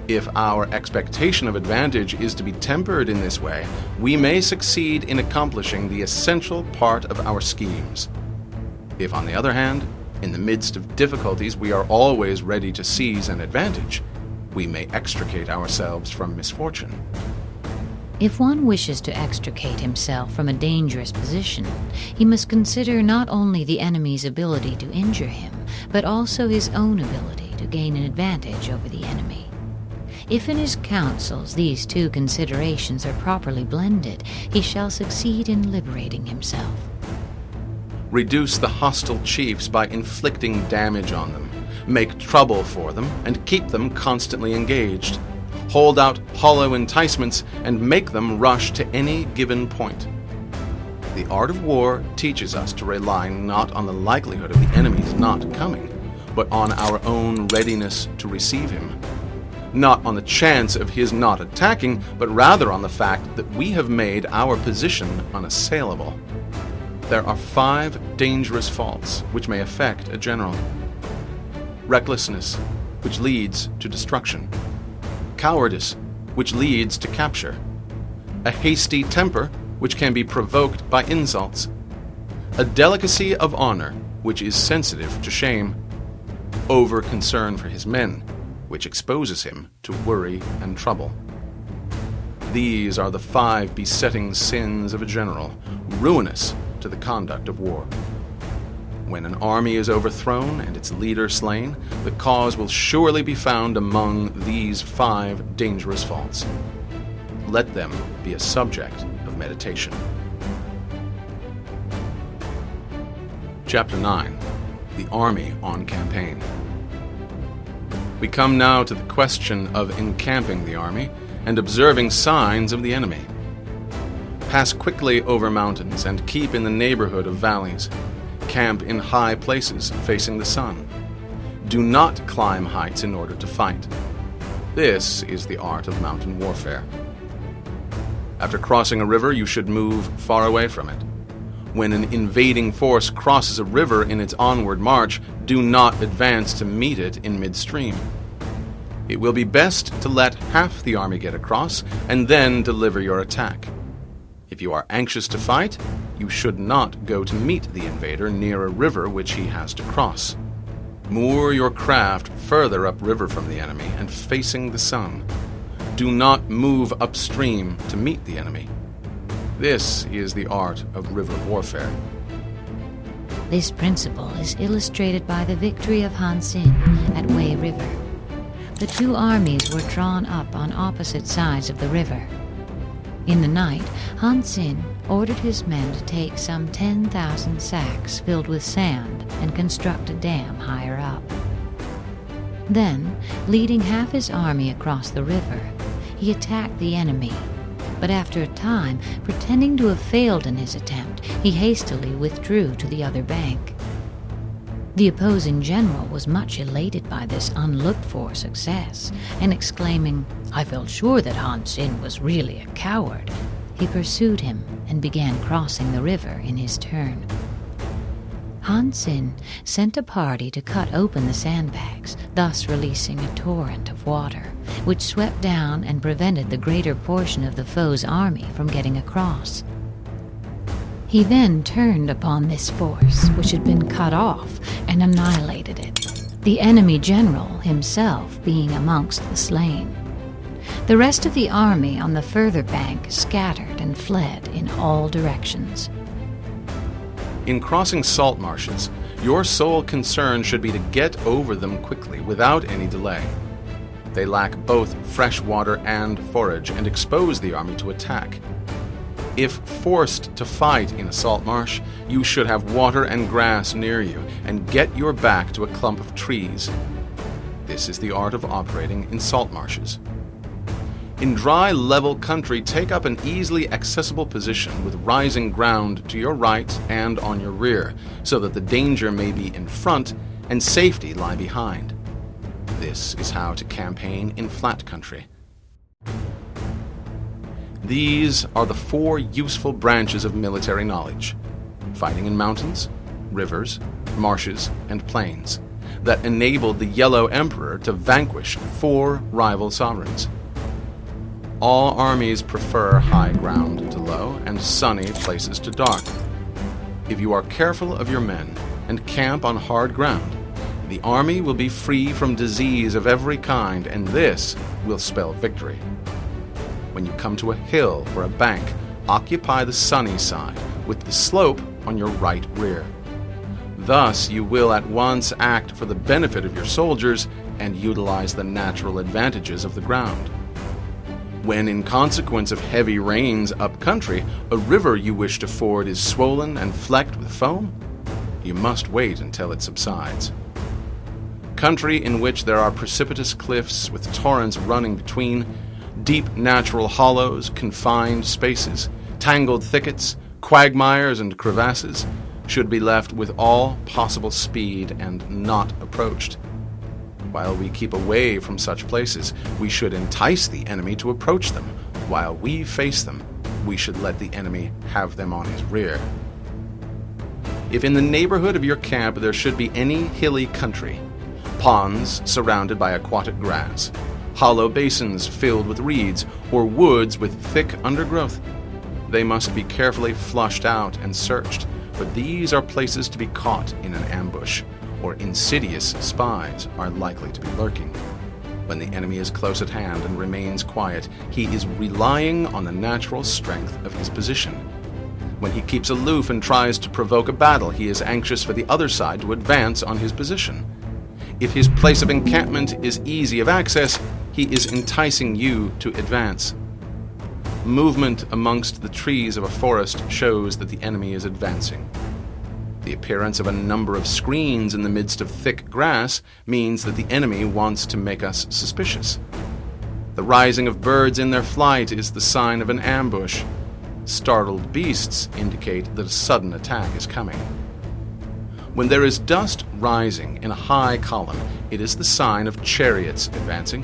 If our expectation of advantage is to be tempered in this way, we may succeed in accomplishing the essential part of our schemes. If, on the other hand, in the midst of difficulties we are always ready to seize an advantage, we may extricate ourselves from misfortune. If one wishes to extricate himself from a dangerous position, he must consider not only the enemy's ability to injure him, but also his own ability to gain an advantage over the enemy. If in his counsels these two considerations are properly blended, he shall succeed in liberating himself. Reduce the hostile chiefs by inflicting damage on them, make trouble for them, and keep them constantly engaged. Hold out hollow enticements and make them rush to any given point. The art of war teaches us to rely not on the likelihood of the enemy's not coming, but on our own readiness to receive him. Not on the chance of his not attacking, but rather on the fact that we have made our position unassailable. There are 5 dangerous faults which may affect a general. Recklessness, which leads to destruction. Cowardice, which leads to capture. A hasty temper, which can be provoked by insults. A delicacy of honor, which is sensitive to shame. Over concern for his men, which exposes him to worry and trouble. These are the 5 besetting sins of a general, ruinous to the conduct of war. When an army is overthrown and its leader slain, the cause will surely be found among these 5 dangerous faults. Let them be a subject of meditation. Chapter 9. The Army on Campaign. We come now to the question of encamping the army and observing signs of the enemy. Pass quickly over mountains and keep in the neighborhood of valleys. Camp in high places facing the sun. Do not climb heights in order to fight. This is the art of mountain warfare. After crossing a river, you should move far away from it. When an invading force crosses a river in its onward march, do not advance to meet it in midstream. It will be best to let half the army get across and then deliver your attack. If you are anxious to fight, you should not go to meet the invader near a river which he has to cross. Moor your craft further upriver from the enemy and facing the sun. Do not move upstream to meet the enemy. This is the art of river warfare. This principle is illustrated by the victory of Han Xin at Wei River. The two armies were drawn up on opposite sides of the river. In the night, Han Xin ordered his men to take some 10,000 sacks filled with sand and construct a dam higher up. Then, leading half his army across the river, he attacked the enemy. But after a time, pretending to have failed in his attempt, he hastily withdrew to the other bank. The opposing general was much elated by this unlooked-for success, and exclaiming, "I felt sure that Han Xin was really a coward," he pursued him and began crossing the river in his turn. Han Xin sent a party to cut open the sandbags, thus releasing a torrent of water, which swept down and prevented the greater portion of the foe's army from getting across. He then turned upon this force, which had been cut off, and annihilated it, the enemy general himself being amongst the slain. The rest of the army on the further bank scattered and fled in all directions. In crossing salt marshes, your sole concern should be to get over them quickly without any delay. They lack both fresh water and forage and expose the army to attack. If forced to fight in a salt marsh, you should have water and grass near you and get your back to a clump of trees. This is the art of operating in salt marshes. In dry, level country, take up an easily accessible position with rising ground to your right and on your rear, so that the danger may be in front and safety lie behind. This is how to campaign in flat country. These are the four useful branches of military knowledge: fighting in mountains, rivers, marshes, and plains, that enabled the Yellow Emperor to vanquish 4 rival sovereigns. All armies prefer high ground to low and sunny places to dark. If you are careful of your men and camp on hard ground, the army will be free from disease of every kind, and this will spell victory. When you come to a hill or a bank, occupy the sunny side with the slope on your right rear. Thus you will at once act for the benefit of your soldiers and utilize the natural advantages of the ground. When, in consequence of heavy rains up country, a river you wish to ford is swollen and flecked with foam, you must wait until it subsides. Country in which there are precipitous cliffs with torrents running between, deep natural hollows, confined spaces, tangled thickets, quagmires, and crevasses, should be left with all possible speed and not approached. While we keep away from such places, we should entice the enemy to approach them. While we face them, we should let the enemy have them on his rear. If in the neighborhood of your camp there should be any hilly country, ponds surrounded by aquatic grass, hollow basins filled with reeds, or woods with thick undergrowth, they must be carefully flushed out and searched, for these are places to be caught in an ambush, or insidious spies are likely to be lurking. When the enemy is close at hand and remains quiet, he is relying on the natural strength of his position. When he keeps aloof and tries to provoke a battle, he is anxious for the other side to advance on his position. If his place of encampment is easy of access, he is enticing you to advance. Movement amongst the trees of a forest shows that the enemy is advancing. The appearance of a number of screens in the midst of thick grass means that the enemy wants to make us suspicious. The rising of birds in their flight is the sign of an ambush. Startled beasts indicate that a sudden attack is coming. When there is dust rising in a high column, it is the sign of chariots advancing.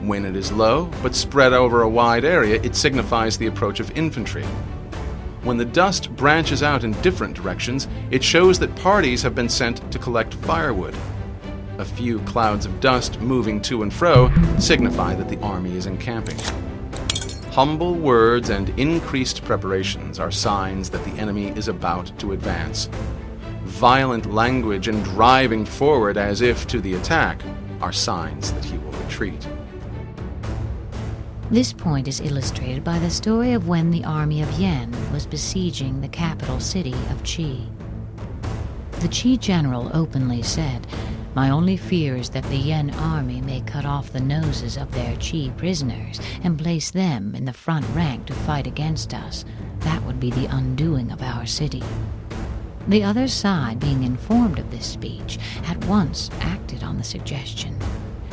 When it is low, but spread over a wide area, it signifies the approach of infantry. When the dust branches out in different directions, it shows that parties have been sent to collect firewood. A few clouds of dust moving to and fro signify that the army is encamping. Humble words and increased preparations are signs that the enemy is about to advance. Violent language and driving forward as if to the attack are signs that he will retreat. This point is illustrated by the story of when the army of Yen was besieging the capital city of Qi. The Qi general openly said, "My only fear is that the Yen army may cut off the noses of their Qi prisoners and place them in the front rank to fight against us. That would be the undoing of our city." The other side, being informed of this speech, at once acted on the suggestion.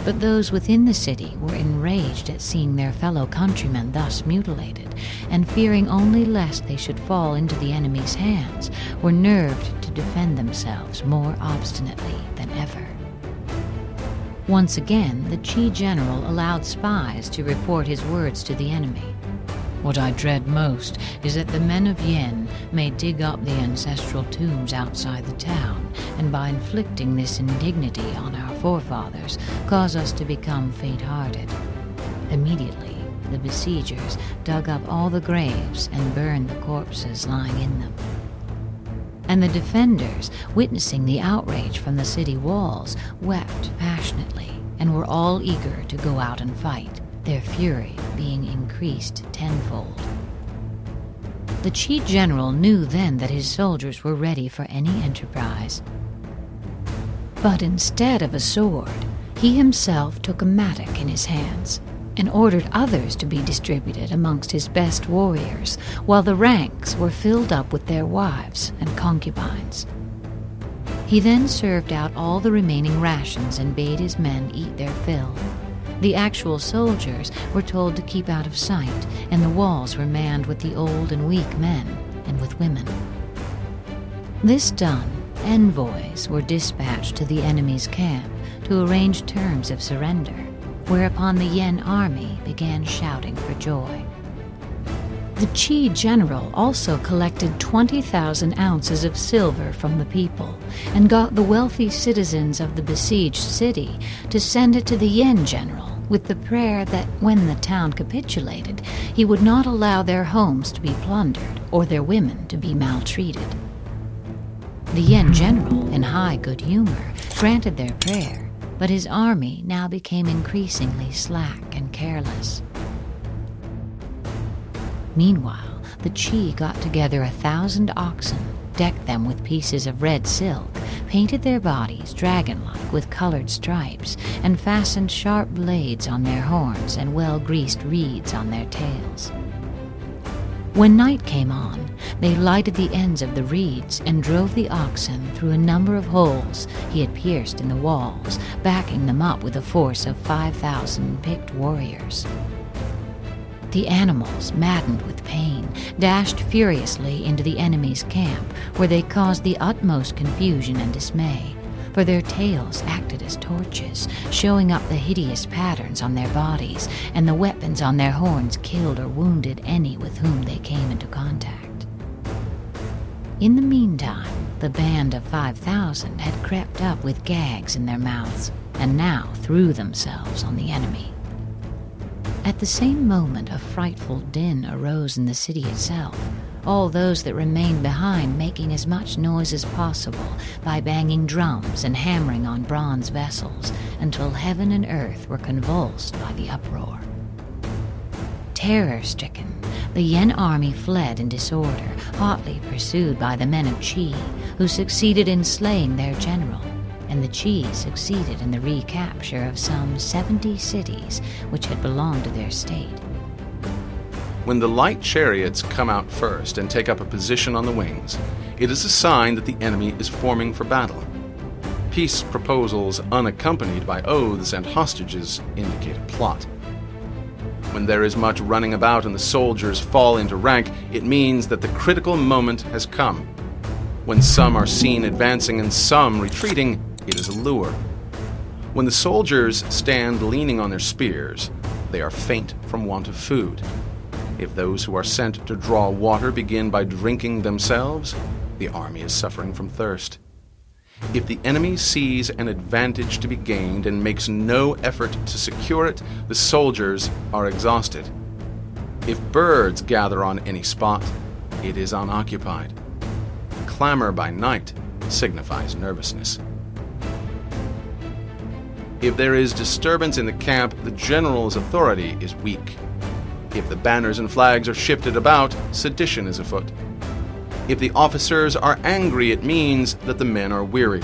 But those within the city were enraged at seeing their fellow countrymen thus mutilated, and fearing only lest they should fall into the enemy's hands, were nerved to defend themselves more obstinately than ever. Once again, the Qi general allowed spies to report his words to the enemy. "What I dread most is that the men of Yen may dig up the ancestral tombs outside the town, and by inflicting this indignity on our forefathers, cause us to become faint-hearted." Immediately, the besiegers dug up all the graves and burned the corpses lying in them. And the defenders, witnessing the outrage from the city walls, wept passionately, and were all eager to go out and fight, their fury being increased tenfold. The Qi general knew then that his soldiers were ready for any enterprise. But instead of a sword, he himself took a mattock in his hands, and ordered others to be distributed amongst his best warriors, while the ranks were filled up with their wives and concubines. He then served out all the remaining rations and bade his men eat their fill. The actual soldiers were told to keep out of sight, and the walls were manned with the old and weak men and with women. This done, envoys were dispatched to the enemy's camp to arrange terms of surrender, whereupon the Yen army began shouting for joy. The Qi general also collected 20,000 ounces of silver from the people, and got the wealthy citizens of the besieged city to send it to the Yen general, with the prayer that when the town capitulated, he would not allow their homes to be plundered or their women to be maltreated. The Yen general, in high good humor, granted their prayer, but his army now became increasingly slack and careless. Meanwhile, the Qi got together 1,000 oxen, decked them with pieces of red silk, painted their bodies dragon-like with colored stripes, and fastened sharp blades on their horns and well-greased reeds on their tails. When night came on, they lighted the ends of the reeds and drove the oxen through a number of holes he had pierced in the walls, backing them up with a force of 5,000 picked warriors. The animals, maddened with pain, dashed furiously into the enemy's camp, where they caused the utmost confusion and dismay, for their tails acted as torches, showing up the hideous patterns on their bodies, and the weapons on their horns killed or wounded any with whom they came into contact. In the meantime, the band of 5,000 had crept up with gags in their mouths, and now threw themselves on the enemy. At the same moment, a frightful din arose in the city itself, all those that remained behind making as much noise as possible by banging drums and hammering on bronze vessels, until heaven and earth were convulsed by the uproar. Terror-stricken, the Yen army fled in disorder, hotly pursued by the men of Qi, who succeeded in slaying their general, and the Qi succeeded in the recapture of some 70 cities which had belonged to their state. When the light chariots come out first and take up a position on the wings, it is a sign that the enemy is forming for battle. Peace proposals unaccompanied by oaths and hostages indicate a plot. When there is much running about and the soldiers fall into rank, it means that the critical moment has come. When some are seen advancing and some retreating, it is a lure. When the soldiers stand leaning on their spears, they are faint from want of food. If those who are sent to draw water begin by drinking themselves, the army is suffering from thirst. If the enemy sees an advantage to be gained and makes no effort to secure it, the soldiers are exhausted. If birds gather on any spot, it is unoccupied. Clamor by night signifies nervousness. If there is disturbance in the camp, the general's authority is weak. If the banners and flags are shifted about, sedition is afoot. If the officers are angry, it means that the men are weary.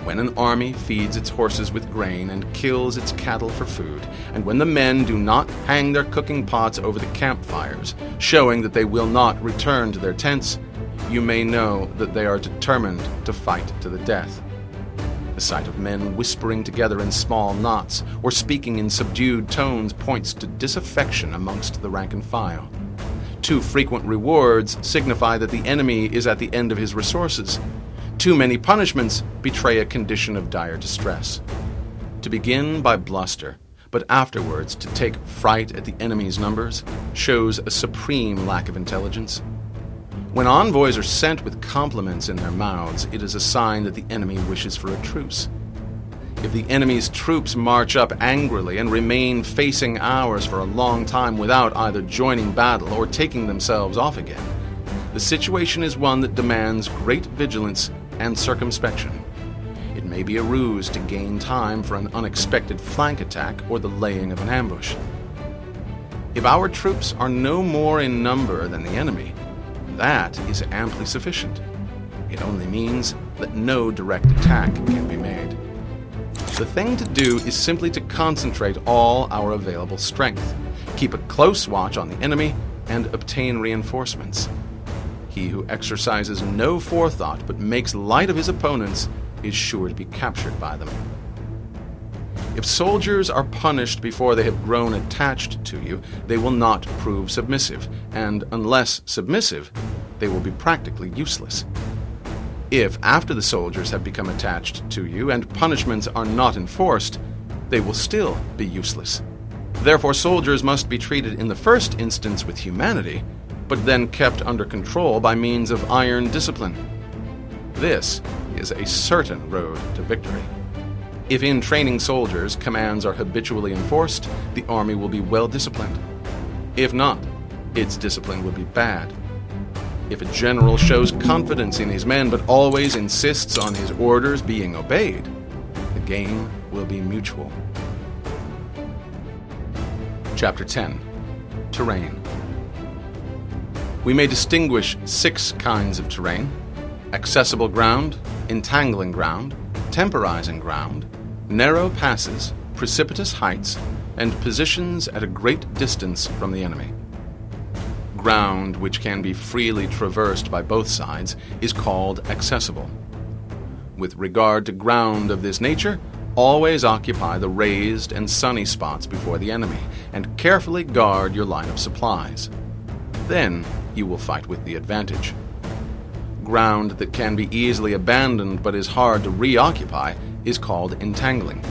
When an army feeds its horses with grain and kills its cattle for food, and when the men do not hang their cooking pots over the campfires, showing that they will not return to their tents, you may know that they are determined to fight to the death. The sight of men whispering together in small knots or speaking in subdued tones points to disaffection amongst the rank and file. Too frequent rewards signify that the enemy is at the end of his resources. Too many punishments betray a condition of dire distress. To begin by bluster, but afterwards to take fright at the enemy's numbers, shows a supreme lack of intelligence. When envoys are sent with compliments in their mouths, it is a sign that the enemy wishes for a truce. If the enemy's troops march up angrily and remain facing ours for a long time without either joining battle or taking themselves off again, the situation is one that demands great vigilance and circumspection. It may be a ruse to gain time for an unexpected flank attack or the laying of an ambush. If our troops are no more in number than the enemy, that is amply sufficient. It only means that no direct attack can be made. The thing to do is simply to concentrate all our available strength, keep a close watch on the enemy, and obtain reinforcements. He who exercises no forethought but makes light of his opponents is sure to be captured by them. If soldiers are punished before they have grown attached to you, they will not prove submissive, and unless submissive, they will be practically useless. If, after the soldiers have become attached to you and punishments are not enforced, they will still be useless. Therefore, soldiers must be treated in the first instance with humanity, but then kept under control by means of iron discipline. This is a certain road to victory. If in training soldiers commands are habitually enforced, the army will be well disciplined. If not, its discipline will be bad. If a general shows confidence in his men but always insists on his orders being obeyed, the gain will be mutual. Chapter 10. Terrain. We may distinguish 6 kinds of terrain: accessible ground, entangling ground, temporizing ground, narrow passes, precipitous heights, and positions at a great distance from the enemy. Ground which can be freely traversed by both sides is called accessible. With regard to ground of this nature, always occupy the raised and sunny spots before the enemy, and carefully guard your line of supplies. Then you will fight with the advantage. Ground that can be easily abandoned but is hard to reoccupy is called entangling.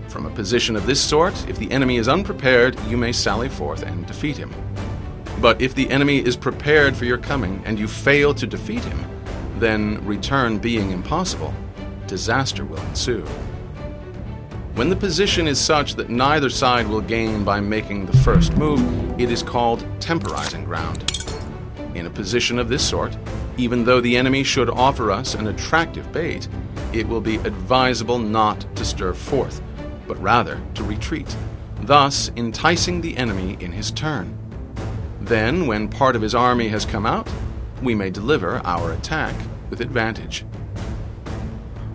From a position of this sort, if the enemy is unprepared, you may sally forth and defeat him. But if the enemy is prepared for your coming and you fail to defeat him, then, return being impossible, disaster will ensue. When the position is such that neither side will gain by making the first move, it is called temporizing ground. In a position of this sort, even though the enemy should offer us an attractive bait, it will be advisable not to stir forth, but rather to retreat, thus enticing the enemy in his turn. Then, when part of his army has come out, we may deliver our attack with advantage.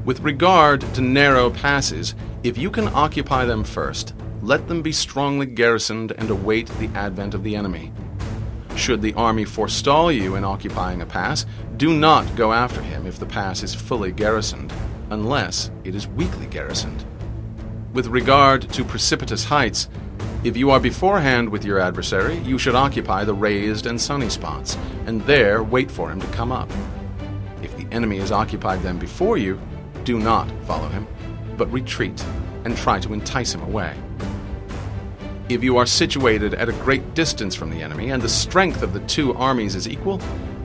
With regard to narrow passes, if you can occupy them first, let them be strongly garrisoned and await the advent of the enemy. Should the army forestall you in occupying a pass, do not go after him if the pass is fully garrisoned, unless it is weakly garrisoned. With regard to precipitous heights, if you are beforehand with your adversary, you should occupy the raised and sunny spots, and there wait for him to come up. If the enemy has occupied them before you, do not follow him. but retreat and try to entice him away. If you are situated at a great distance from the enemy and the strength of the two armies is equal,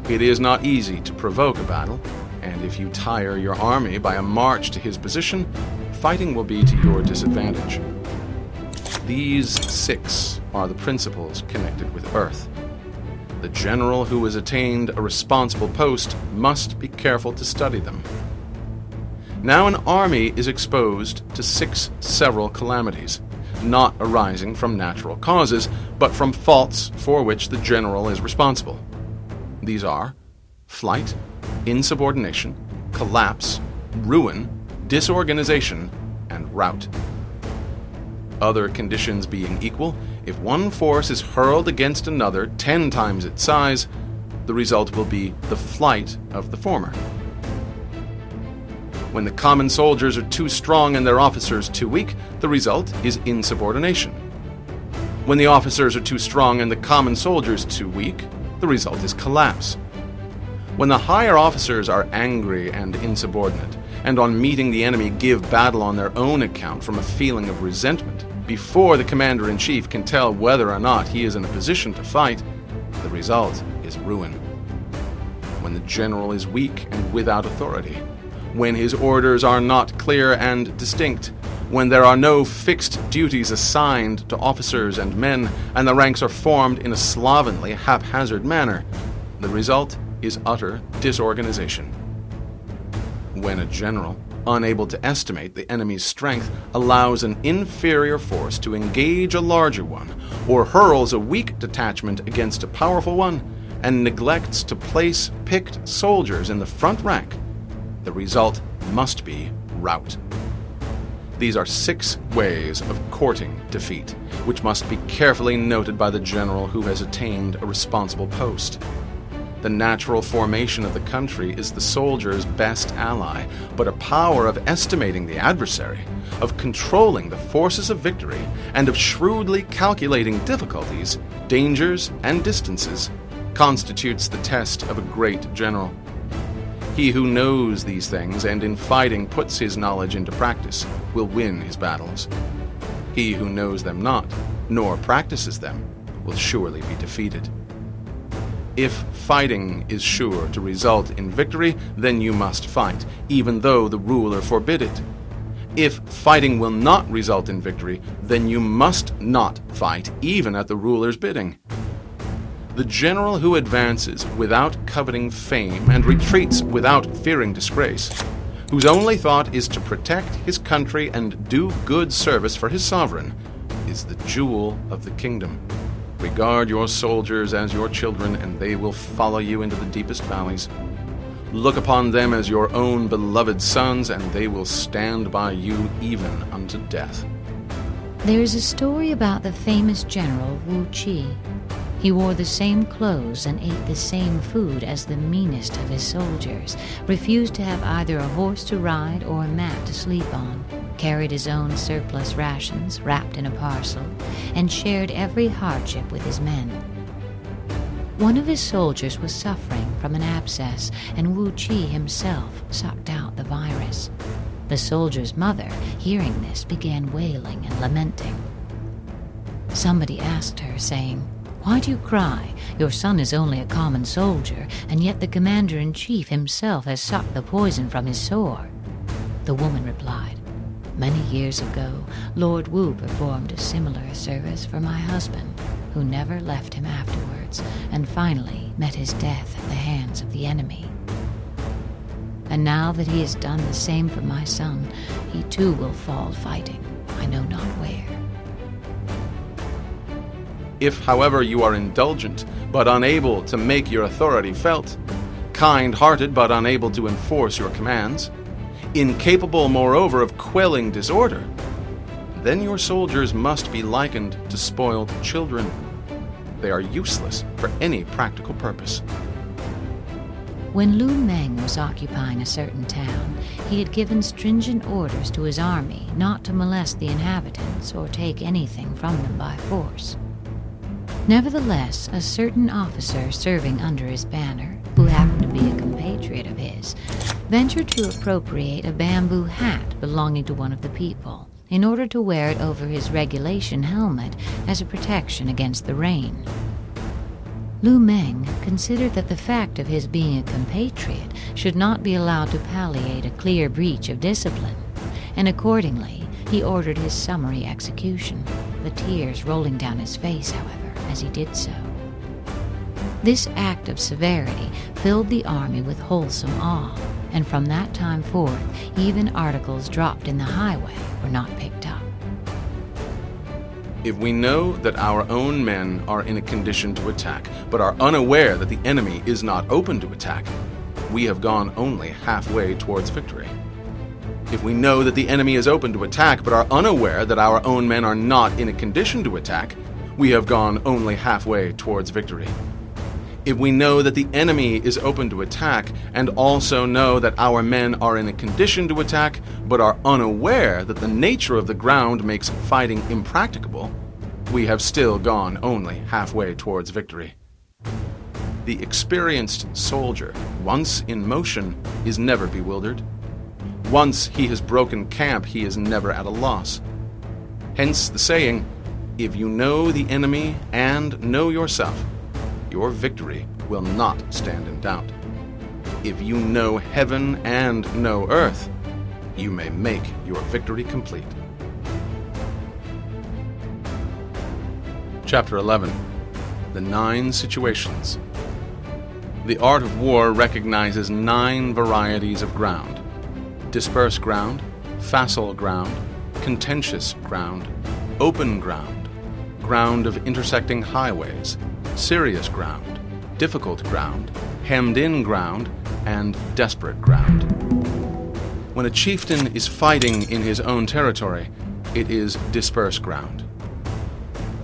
it is not easy to provoke a battle, and if you tire your army by a march to his position, fighting will be to your disadvantage. These 6 are the principles connected with earth. The general who has attained a responsible post must be careful to study them. Now an army is exposed to 6 several calamities, not arising from natural causes, but from faults for which the general is responsible. These are flight, insubordination, collapse, ruin, disorganization, and rout. Other conditions being equal, if one force is hurled against another 10 times its size, the result will be the flight of the former. When the common soldiers are too strong and their officers too weak, the result is insubordination. When the officers are too strong and the common soldiers too weak, the result is collapse. When the higher officers are angry and insubordinate, and on meeting the enemy give battle on their own account from a feeling of resentment, before the commander-in-chief can tell whether or not he is in a position to fight, the result is ruin. When the general is weak and without authority, when his orders are not clear and distinct, when there are no fixed duties assigned to officers and men, and the ranks are formed in a slovenly, haphazard manner, the result is utter disorganization. When a general, unable to estimate the enemy's strength, allows an inferior force to engage a larger one, or hurls a weak detachment against a powerful one, and neglects to place picked soldiers in the front rank, the result must be rout. These are 6 ways of courting defeat, which must be carefully noted by the general who has attained a responsible post. The natural formation of the country is the soldier's best ally, but a power of estimating the adversary, of controlling the forces of victory, and of shrewdly calculating difficulties, dangers, and distances constitutes the test of a great general. He who knows these things and in fighting puts his knowledge into practice will win his battles. He who knows them not, nor practices them, will surely be defeated. If fighting is sure to result in victory, then you must fight, even though the ruler forbid it. If fighting will not result in victory, then you must not fight, even at the ruler's bidding. The general who advances without coveting fame and retreats without fearing disgrace, whose only thought is to protect his country and do good service for his sovereign, is the jewel of the kingdom. Regard your soldiers as your children, and they will follow you into the deepest valleys. Look upon them as your own beloved sons, and they will stand by you even unto death. There is a story about the famous general Wu Qi. He wore the same clothes and ate the same food as the meanest of his soldiers, refused to have either a horse to ride or a mat to sleep on, carried his own surplus rations wrapped in a parcel, and shared every hardship with his men. One of his soldiers was suffering from an abscess, and Wu Qi himself sucked out the virus. The soldier's mother, hearing this, began wailing and lamenting. Somebody asked her, saying, "Why do you cry? Your son is only a common soldier, and yet the commander-in-chief himself has sucked the poison from his sore." The woman replied, "Many years ago, Lord Wu performed a similar service for my husband, who never left him afterwards, and finally met his death at the hands of the enemy. And now that he has done the same for my son, he too will fall fighting, I know not where." If, however, you are indulgent, but unable to make your authority felt, kind-hearted, but unable to enforce your commands, incapable, moreover, of quelling disorder, then your soldiers must be likened to spoiled children. They are useless for any practical purpose. When Lu Meng was occupying a certain town, he had given stringent orders to his army not to molest the inhabitants or take anything from them by force. Nevertheless, a certain officer serving under his banner, who happened to be a compatriot compatriot of his, ventured to appropriate a bamboo hat belonging to one of the people, in order to wear it over his regulation helmet as a protection against the rain. Lu Meng considered that the fact of his being a compatriot should not be allowed to palliate a clear breach of discipline, and accordingly he ordered his summary execution, the tears rolling down his face, however, as he did so. This act of severity filled the army with wholesome awe, and from that time forth even articles dropped in the highway were not picked up. If we know that our own men are in a condition to attack, but are unaware that the enemy is not open to attack, we have gone only halfway towards victory. If we know that the enemy is open to attack, but are unaware that our own men are not in a condition to attack, we have gone only halfway towards victory. If we know that the enemy is open to attack, and also know that our men are in a condition to attack, but are unaware that the nature of the ground makes fighting impracticable, we have still gone only halfway towards victory. The experienced soldier, once in motion, is never bewildered. Once he has broken camp, he is never at a loss. Hence the saying, if you know the enemy and know yourself, your victory will not stand in doubt. If you know heaven and know earth, you may make your victory complete. Chapter 11. The 9 Situations. The art of war recognizes 9 varieties of ground: dispersed ground, facile ground, contentious ground, open ground, ground of intersecting highways, serious ground, difficult ground, hemmed-in ground, and desperate ground. When a chieftain is fighting in his own territory, it is dispersed ground.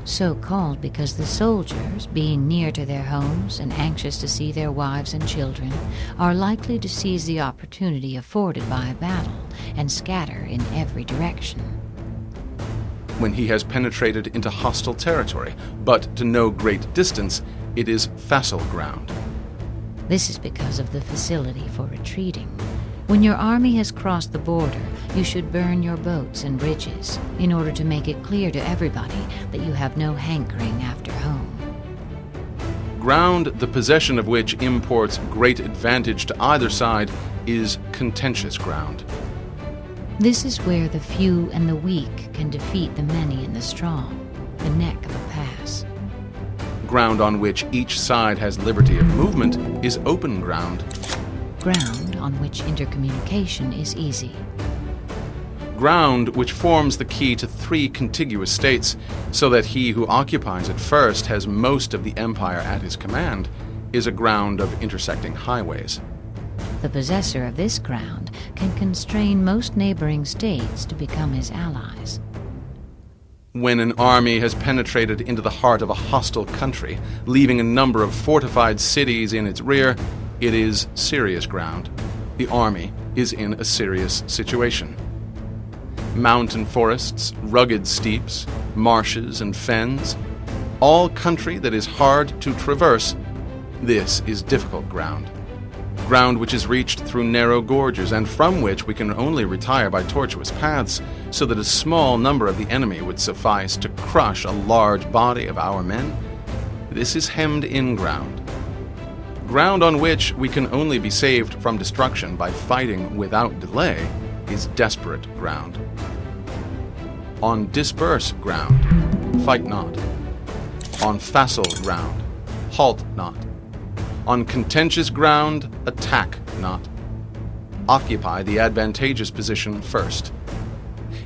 So called because the soldiers, being near to their homes and anxious to see their wives and children, are likely to seize the opportunity afforded by a battle and scatter in every direction. When he has penetrated into hostile territory, but to no great distance, it is facile ground. This is because of the facility for retreating. When your army has crossed the border, you should burn your boats and bridges in order to make it clear to everybody that you have no hankering after home. Ground the possession of which imports great advantage to either side is contentious ground. This is where the few and the weak can defeat the many and the strong, the neck of a pass. Ground on which each side has liberty of movement is open ground. Ground on which intercommunication is easy. Ground which forms the key to 3 contiguous states, so that he who occupies it first has most of the empire at his command, is a ground of intersecting highways. The possessor of this ground can constrain most neighboring states to become his allies. When an army has penetrated into the heart of a hostile country, leaving a number of fortified cities in its rear, it is serious ground. The army is in a serious situation. Mountain forests, rugged steeps, marshes and fens, all country that is hard to traverse, this is difficult ground. Ground which is reached through narrow gorges, and from which we can only retire by tortuous paths, so that a small number of the enemy would suffice to crush a large body of our men. This is hemmed-in ground. Ground on which we can only be saved from destruction by fighting without delay is desperate ground. On dispersed ground, fight not. On facile ground, halt not. On contentious ground, attack not. Occupy the advantageous position first.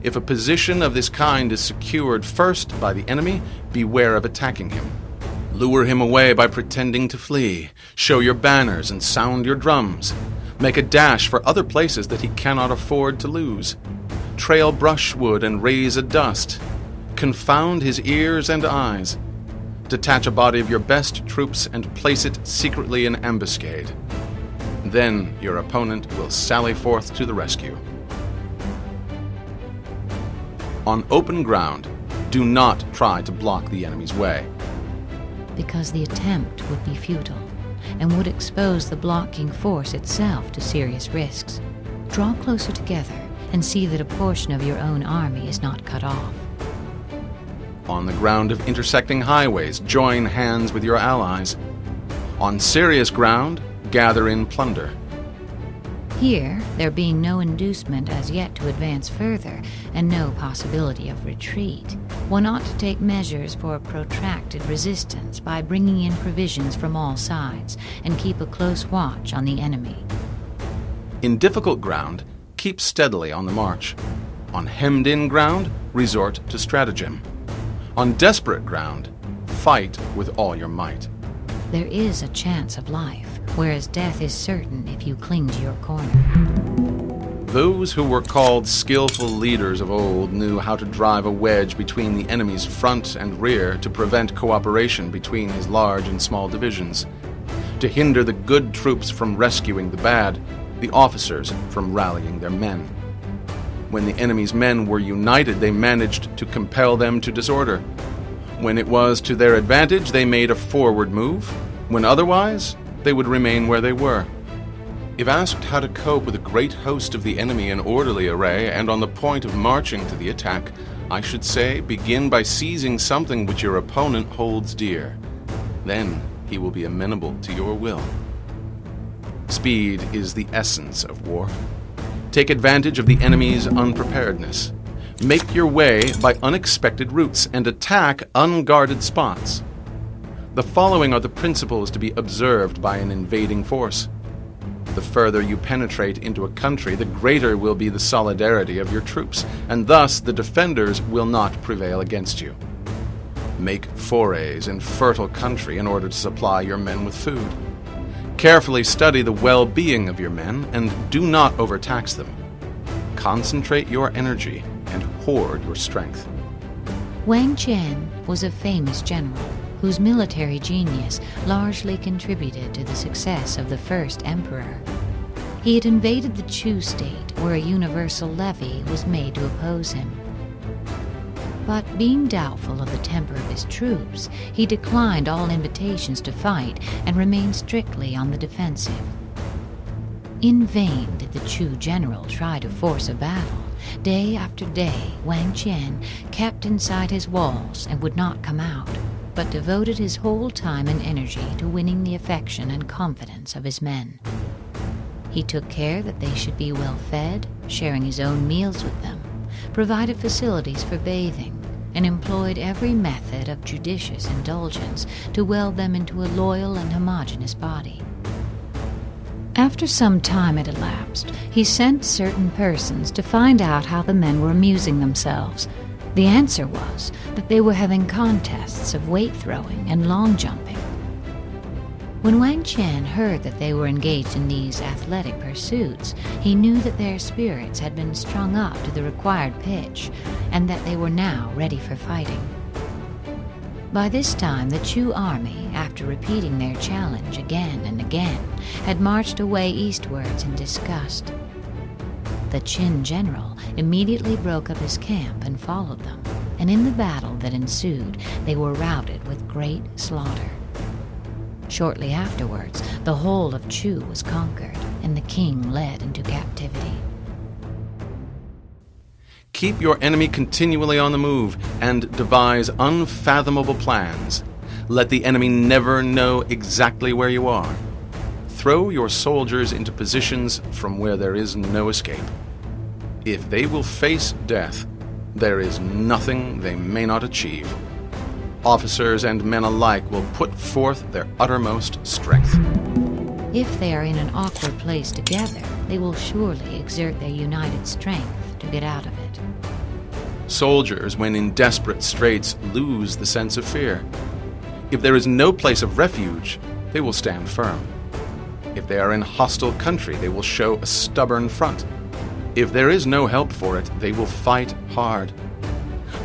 If a position of this kind is secured first by the enemy, beware of attacking him. Lure him away by pretending to flee. Show your banners and sound your drums. Make a dash for other places that he cannot afford to lose. Trail brushwood and raise a dust. Confound his ears and eyes. Detach a body of your best troops and place it secretly in ambuscade. Then your opponent will sally forth to the rescue. On open ground, do not try to block the enemy's way. Because the attempt would be futile, and would expose the blocking force itself to serious risks. Draw closer together and see that a portion of your own army is not cut off. On the ground of intersecting highways, join hands with your allies. On serious ground, gather in plunder. Here, there being no inducement as yet to advance further, and no possibility of retreat, one ought to take measures for a protracted resistance by bringing in provisions from all sides, and keep a close watch on the enemy. In difficult ground, keep steadily on the march. On hemmed-in ground, resort to stratagem. On desperate ground, fight with all your might. There is a chance of life, whereas death is certain if you cling to your corner. Those who were called skillful leaders of old knew how to drive a wedge between the enemy's front and rear to prevent cooperation between his large and small divisions, to hinder the good troops from rescuing the bad, the officers from rallying their men. When the enemy's men were united, they managed to compel them to disorder. When it was to their advantage, they made a forward move. When otherwise, they would remain where they were. If asked how to cope with a great host of the enemy in orderly array and on the point of marching to the attack, I should say begin by seizing something which your opponent holds dear. Then he will be amenable to your will. Speed is the essence of war. Take advantage of the enemy's unpreparedness. Make your way by unexpected routes and attack unguarded spots. The following are the principles to be observed by an invading force. The further you penetrate into a country, the greater will be the solidarity of your troops, and thus the defenders will not prevail against you. Make forays in fertile country in order to supply your men with food. Carefully study the well-being of your men and do not overtax them. Concentrate your energy and hoard your strength. Wang Qian was a famous general whose military genius largely contributed to the success of the first emperor. He had invaded the Chu state, where a universal levy was made to oppose him. But being doubtful of the temper of his troops, he declined all invitations to fight and remained strictly on the defensive. In vain did the Chu general try to force a battle. Day after day, Wang Qian kept inside his walls and would not come out, but devoted his whole time and energy to winning the affection and confidence of his men. He took care that they should be well fed, sharing his own meals with them, provided facilities for bathing, and employed every method of judicious indulgence to weld them into a loyal and homogeneous body. After some time had elapsed, he sent certain persons to find out how the men were amusing themselves. The answer was that they were having contests of weight throwing and long jumping. When Wang Qian heard that they were engaged in these athletic pursuits, he knew that their spirits had been strung up to the required pitch, and that they were now ready for fighting. By this time, the Chu army, after repeating their challenge again and again, had marched away eastwards in disgust. The Qin general immediately broke up his camp and followed them, and in the battle that ensued, they were routed with great slaughter. Shortly afterwards, the whole of Chu was conquered, and the king led into captivity. Keep your enemy continually on the move and devise unfathomable plans. Let the enemy never know exactly where you are. Throw your soldiers into positions from where there is no escape. If they will face death, there is nothing they may not achieve. Officers and men alike will put forth their uttermost strength. If they are in an awkward place together, they will surely exert their united strength to get out of it. Soldiers, when in desperate straits, lose the sense of fear. If there is no place of refuge, they will stand firm. If they are in hostile country, they will show a stubborn front. If there is no help for it, they will fight hard.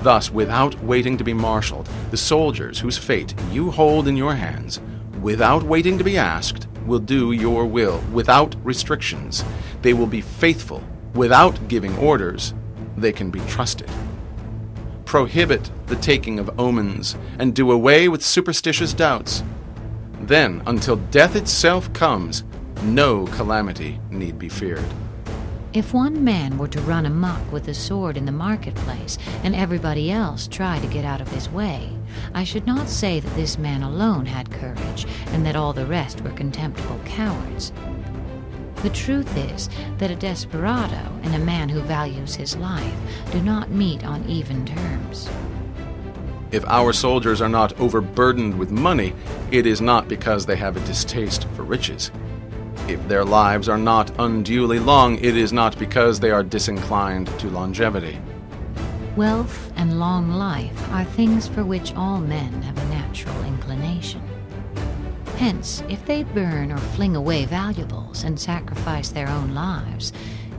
Thus, without waiting to be marshaled, the soldiers whose fate you hold in your hands, without waiting to be asked, will do your will without restrictions. They will be faithful without giving orders. They can be trusted. Prohibit the taking of omens and do away with superstitious doubts. Then, until death itself comes, no calamity need be feared. If one man were to run amok with a sword in the marketplace and everybody else try to get out of his way, I should not say that this man alone had courage and that all the rest were contemptible cowards. The truth is that a desperado and a man who values his life do not meet on even terms. If our soldiers are not overburdened with money, it is not because they have a distaste for riches. If their lives are not unduly long, it is not because they are disinclined to longevity. Wealth and long life are things for which all men have a natural inclination. Hence, if they burn or fling away valuables and sacrifice their own lives,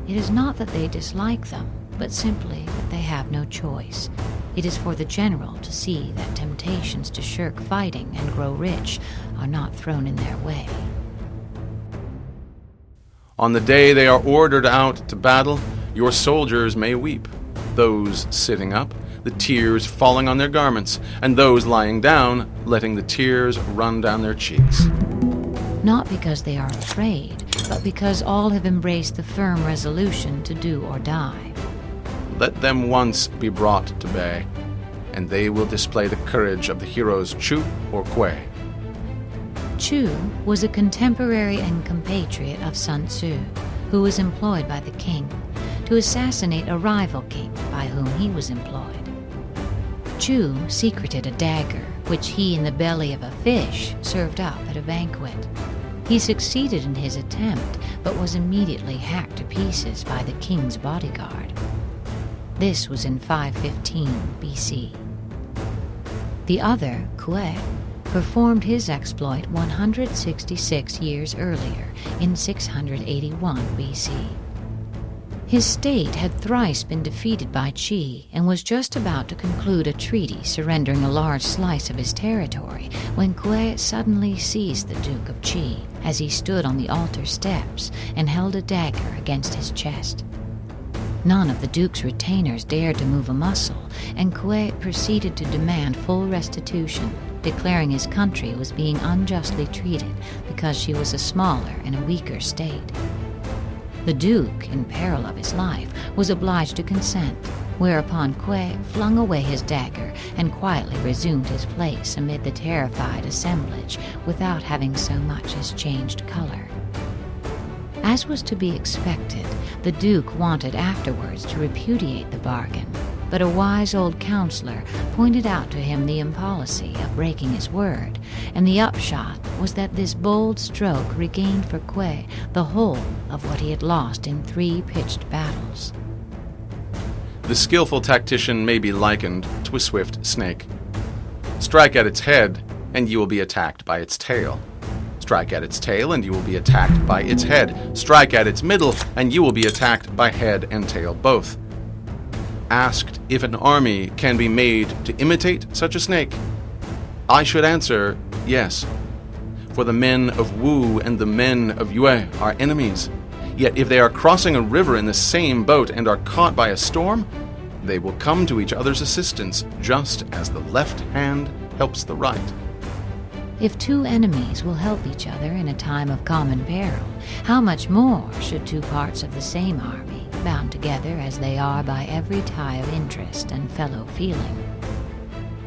it is not that they dislike them, but simply that they have no choice. It is for the general to see that temptations to shirk fighting and grow rich are not thrown in their way. On the day they are ordered out to battle, your soldiers may weep, those sitting up, the tears falling on their garments, and those lying down, letting the tears run down their cheeks. Not because they are afraid, but because all have embraced the firm resolution to do or die. Let them once be brought to bay, and they will display the courage of the heroes Chu or Kuei. Chu was a contemporary and compatriot of Sun Tzu, who was employed by the king to assassinate a rival king by whom he was employed. Chu secreted a dagger, which he in the belly of a fish served up at a banquet. He succeeded in his attempt, but was immediately hacked to pieces by the king's bodyguard. This was in 515 BC. The other, Kuei, performed his exploit 166 years earlier, in 681 BC. His state had thrice been defeated by Qi and was just about to conclude a treaty surrendering a large slice of his territory when Kuei suddenly seized the Duke of Qi as he stood on the altar steps and held a dagger against his chest. None of the Duke's retainers dared to move a muscle, and Kuei proceeded to demand full restitution, declaring his country was being unjustly treated because she was a smaller and a weaker state. The Duke, in peril of his life, was obliged to consent, whereupon Kuei flung away his dagger and quietly resumed his place amid the terrified assemblage without having so much as changed color. As was to be expected, the Duke wanted afterwards to repudiate the bargain, but a wise old counselor pointed out to him the impolicy of breaking his word, and the upshot was that this bold stroke regained for Kuei the whole of what he had lost in 3 pitched battles. The skillful tactician may be likened to a swift snake. Strike at its head, and you will be attacked by its tail. Strike at its tail, and you will be attacked by its head. Strike at its middle, and you will be attacked by head and tail both. Asked if an army can be made to imitate such a snake, I should answer yes. For the men of Wu and the men of Yue are enemies. Yet if they are crossing a river in the same boat and are caught by a storm, they will come to each other's assistance, just as the left hand helps the right. If 2 enemies will help each other in a time of common peril, how much more should 2 parts of the same army, bound together as they are by every tie of interest and fellow feeling?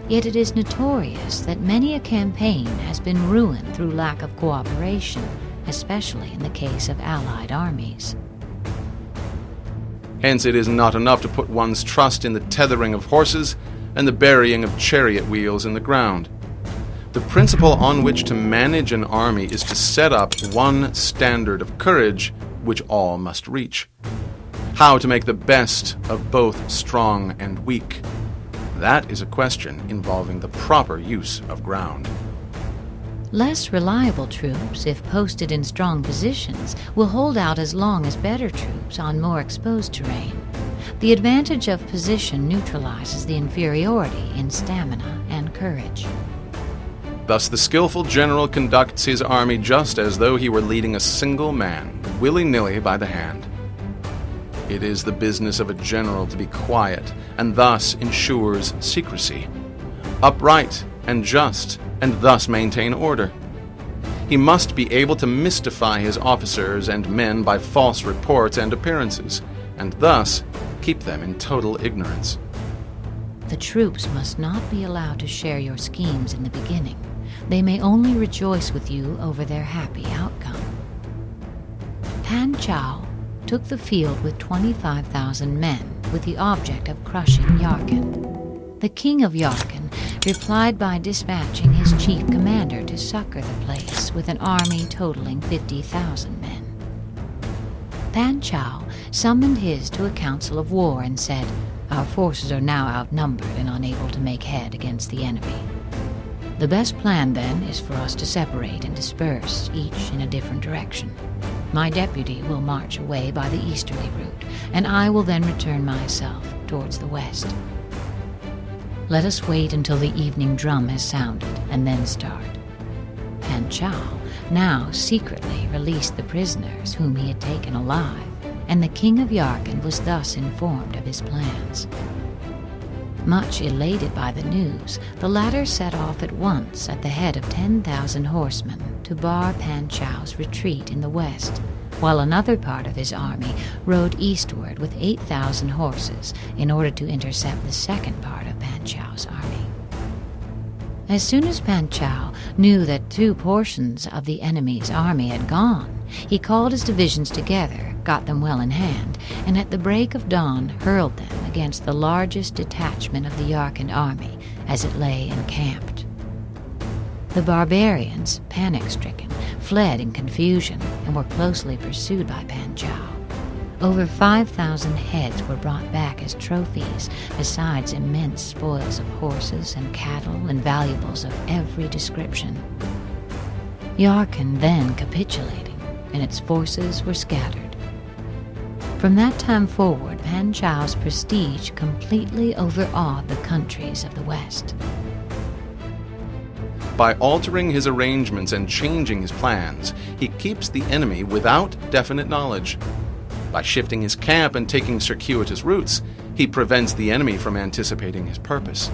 Yet it is notorious that many a campaign has been ruined through lack of cooperation, especially in the case of allied armies. Hence it is not enough to put one's trust in the tethering of horses and the burying of chariot wheels in the ground. The principle on which to manage an army is to set up one standard of courage which all must reach. How to make the best of both strong and weak? That is a question involving the proper use of ground. Less reliable troops, if posted in strong positions, will hold out as long as better troops on more exposed terrain. The advantage of position neutralizes the inferiority in stamina and courage. Thus the skillful general conducts his army just as though he were leading a single man, willy-nilly by the hand. It is the business of a general to be quiet, and thus ensures secrecy, upright and just, and thus maintain order. He must be able to mystify his officers and men by false reports and appearances, and thus keep them in total ignorance. The troops must not be allowed to share your schemes in the beginning. They may only rejoice with you over their happy outcome. Pan Chao took the field with 25,000 men with the object of crushing Yarkand. The king of Yarkand replied by dispatching his chief commander to succor the place with an army totaling 50,000 men. Pan Chao summoned his to a council of war and said, "Our forces are now outnumbered and unable to make head against the enemy. The best plan, then, is for us to separate and disperse, each in a different direction. My deputy will march away by the easterly route, and I will then return myself towards the west. Let us wait until the evening drum has sounded, and then start." Pan Chao now secretly released the prisoners whom he had taken alive, and the king of Yarkand was thus informed of his plans. Much elated by the news, the latter set off at once at the head of 10,000 horsemen to bar Pan Chao's retreat in the west, while another part of his army rode eastward with 8,000 horses in order to intercept the second part of Pan Chao's army. As soon as Pan Chao knew that 2 portions of the enemy's army had gone, he called his divisions together, got them well in hand, and at the break of dawn hurled them against the largest detachment of the Yarkand army as it lay encamped. The barbarians, panic-stricken, fled in confusion and were closely pursued by Pan Chao. Over 5,000 heads were brought back as trophies, besides immense spoils of horses and cattle and valuables of every description. Yarkand then capitulating, and its forces were scattered. From that time forward, Pan Chao's prestige completely overawed the countries of the West. By altering his arrangements and changing his plans, he keeps the enemy without definite knowledge. By shifting his camp and taking circuitous routes, he prevents the enemy from anticipating his purpose.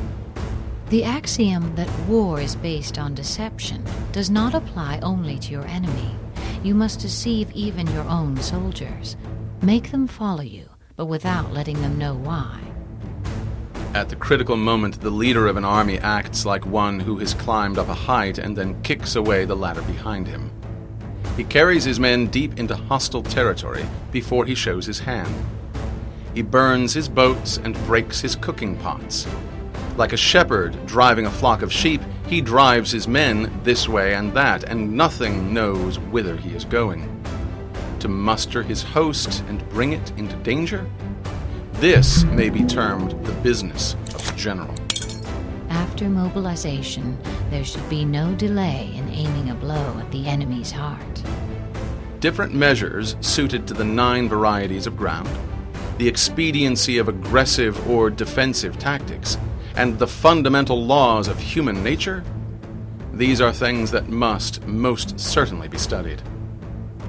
The axiom that war is based on deception does not apply only to your enemy. You must deceive even your own soldiers. Make them follow you, but without letting them know why. At the critical moment, the leader of an army acts like one who has climbed up a height and then kicks away the ladder behind him. He carries his men deep into hostile territory before he shows his hand. He burns his boats and breaks his cooking pots. Like a shepherd driving a flock of sheep, he drives his men this way and that, and nothing knows whither he is going. To muster his host and bring it into danger? This may be termed the business of the general. After mobilization, there should be no delay in aiming a blow at the enemy's heart. Different measures suited to the 9 varieties of ground, the expediency of aggressive or defensive tactics, and the fundamental laws of human nature, these are things that must most certainly be studied.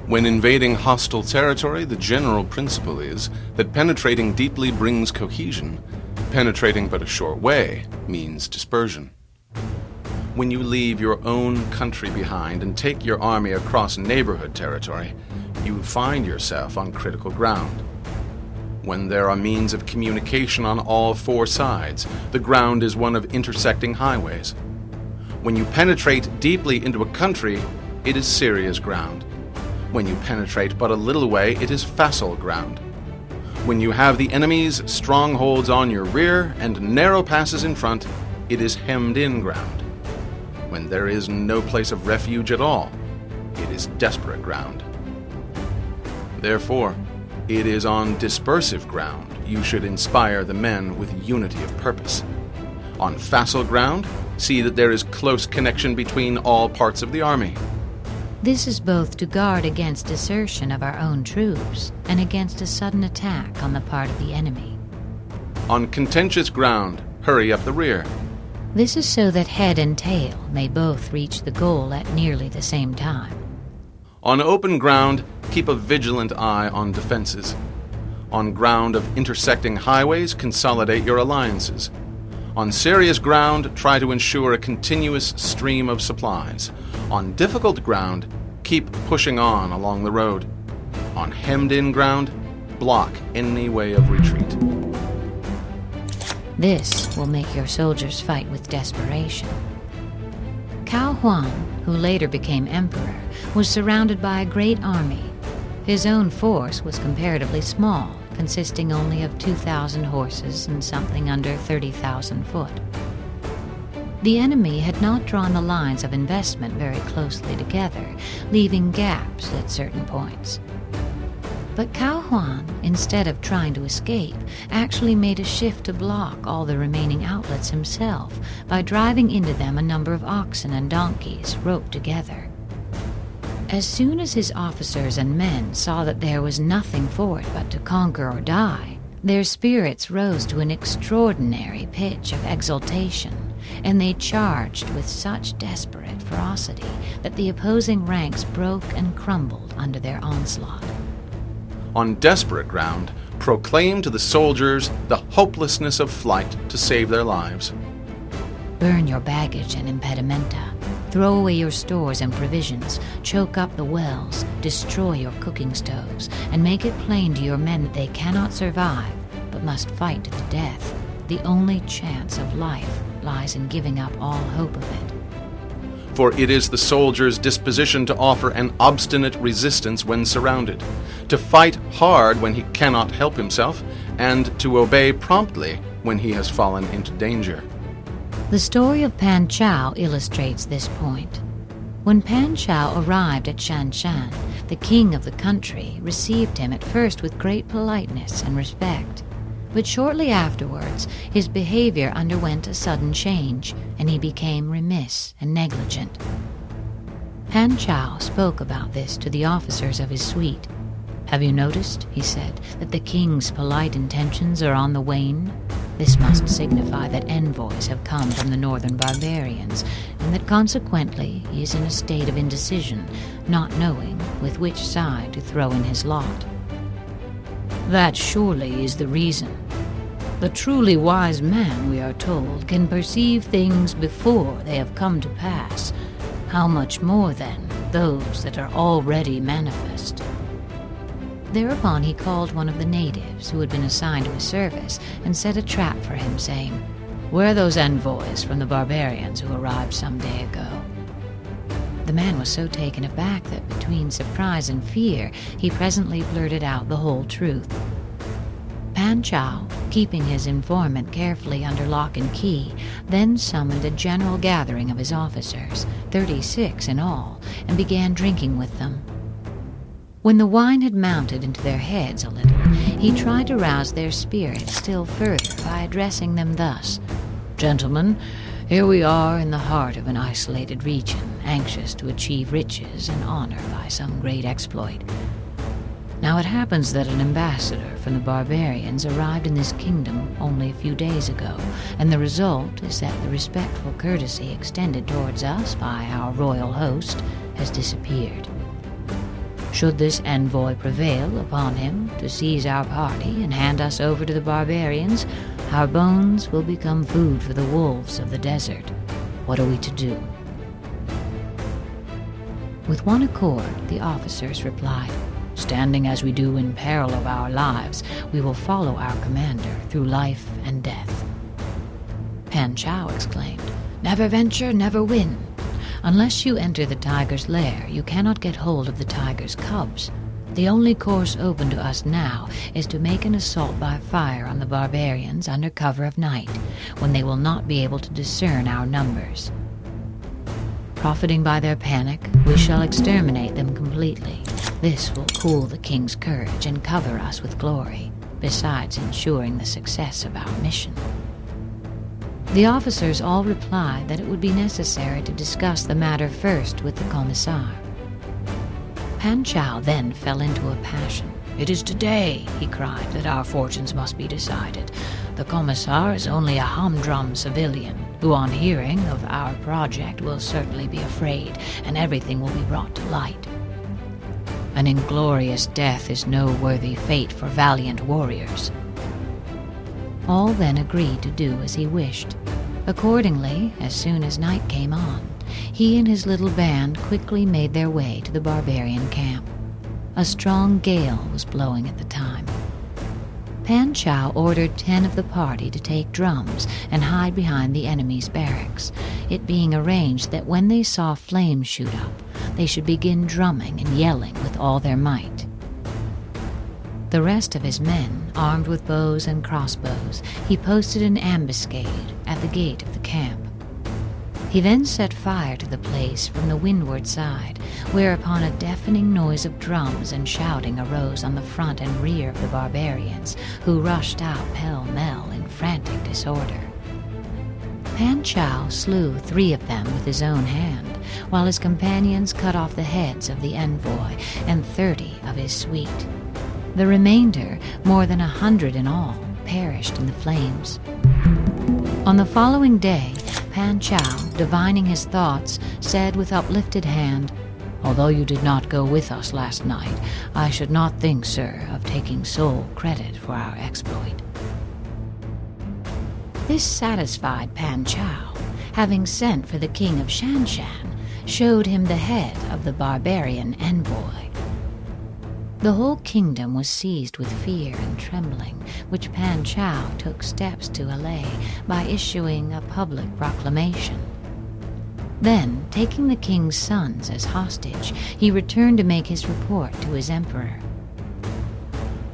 When invading hostile territory, the general principle is that penetrating deeply brings cohesion. Penetrating but a short way means dispersion. When you leave your own country behind and take your army across neighborhood territory, you find yourself on critical ground. When there are means of communication on all 4 sides, the ground is one of intersecting highways. When you penetrate deeply into a country, it is serious ground. When you penetrate but a little way, it is facile ground. When you have the enemy's strongholds on your rear and narrow passes in front, it is hemmed-in ground. When there is no place of refuge at all, it is desperate ground. Therefore, it is on dispersive ground you should inspire the men with unity of purpose. On facile ground, see that there is close connection between all parts of the army. This is both to guard against desertion of our own troops and against a sudden attack on the part of the enemy. On contentious ground, hurry up the rear. This is so that head and tail may both reach the goal at nearly the same time. On open ground, keep a vigilant eye on defenses. On ground of intersecting highways, consolidate your alliances. On serious ground, try to ensure a continuous stream of supplies. On difficult ground, keep pushing on along the road. On hemmed-in ground, block any way of retreat. This will make your soldiers fight with desperation. Cao Huan, who later became emperor, was surrounded by a great army. His own force was comparatively small, consisting only of 2,000 horses and something under 30,000 foot. The enemy had not drawn the lines of investment very closely together, leaving gaps at certain points. But Cao Huan, instead of trying to escape, actually made a shift to block all the remaining outlets himself by driving into them a number of oxen and donkeys roped together. As soon as his officers and men saw that there was nothing for it but to conquer or die, their spirits rose to an extraordinary pitch of exultation, and they charged with such desperate ferocity that the opposing ranks broke and crumbled under their onslaught. On desperate ground, proclaim to the soldiers the hopelessness of flight to save their lives. Burn your baggage and impedimenta. Throw away your stores and provisions, choke up the wells, destroy your cooking stoves, and make it plain to your men that they cannot survive, but must fight to the death. The only chance of life lies in giving up all hope of it. For it is the soldier's disposition to offer an obstinate resistance when surrounded, to fight hard when he cannot help himself, and to obey promptly when he has fallen into danger. The story of Pan Chao illustrates this point. When Pan Chao arrived at Shanshan, the king of the country received him at first with great politeness and respect. But shortly afterwards, his behavior underwent a sudden change, and he became remiss and negligent. Pan Chao spoke about this to the officers of his suite. "Have you noticed," he said, "that the king's polite intentions are on the wane? This must signify that envoys have come from the northern barbarians, and that consequently he is in a state of indecision, not knowing with which side to throw in his lot. That surely is the reason. The truly wise man, we are told, can perceive things before they have come to pass. How much more, then, those that are already manifest?" Thereupon he called one of the natives who had been assigned to his service and set a trap for him, saying, "Where are those envoys from the barbarians who arrived some day ago?" The man was so taken aback that between surprise and fear, he presently blurted out the whole truth. Pan Chao, keeping his informant carefully under lock and key, then summoned a general gathering of his officers, 36 in all, and began drinking with them. When the wine had mounted into their heads a little, he tried to rouse their spirits still further by addressing them thus: "Gentlemen, here we are in the heart of an isolated region, anxious to achieve riches and honor by some great exploit. Now it happens that an ambassador from the barbarians arrived in this kingdom only a few days ago, and the result is that the respectful courtesy extended towards us by our royal host has disappeared. Should this envoy prevail upon him to seize our party and hand us over to the barbarians, our bones will become food for the wolves of the desert. What are we to do?" With one accord, the officers replied, "Standing as we do in peril of our lives, we will follow our commander through life and death." Pan Chao exclaimed, "Never venture, never win. Unless you enter the tiger's lair, you cannot get hold of the tiger's cubs. The only course open to us now is to make an assault by fire on the barbarians under cover of night, when they will not be able to discern our numbers. Profiting by their panic, we shall exterminate them completely. This will cool the king's courage and cover us with glory, besides ensuring the success of our mission." The officers all replied that it would be necessary to discuss the matter first with the commissar. Pan Chao then fell into a passion. "It is today," he cried, "that our fortunes must be decided. The commissar is only a humdrum civilian, who on hearing of our project will certainly be afraid, and everything will be brought to light. An inglorious death is no worthy fate for valiant warriors." All then agreed to do as he wished. Accordingly, as soon as night came on, he and his little band quickly made their way to the barbarian camp. A strong gale was blowing at the time. Pan Chao ordered 10 of the party to take drums and hide behind the enemy's barracks, it being arranged that when they saw flames shoot up, they should begin drumming and yelling with all their might. The rest of his men, armed with bows and crossbows, he posted an ambuscade at the gate of the camp. He then set fire to the place from the windward side, whereupon a deafening noise of drums and shouting arose on the front and rear of the barbarians, who rushed out pell-mell in frantic disorder. Pan Chao slew 3 of them with his own hand, while his companions cut off the heads of the envoy and 30 of his suite. The remainder, more than 100 in all, perished in the flames. On the following day, Pan Chao, divining his thoughts, said with uplifted hand, "Although you did not go with us last night, I should not think, sir, of taking sole credit for our exploit." This satisfied Pan Chao, having sent for the king of Shanshan, showed him the head of the barbarian envoy. The whole kingdom was seized with fear and trembling, which Pan Chao took steps to allay by issuing a public proclamation. Then, taking the king's sons as hostage, he returned to make his report to his emperor.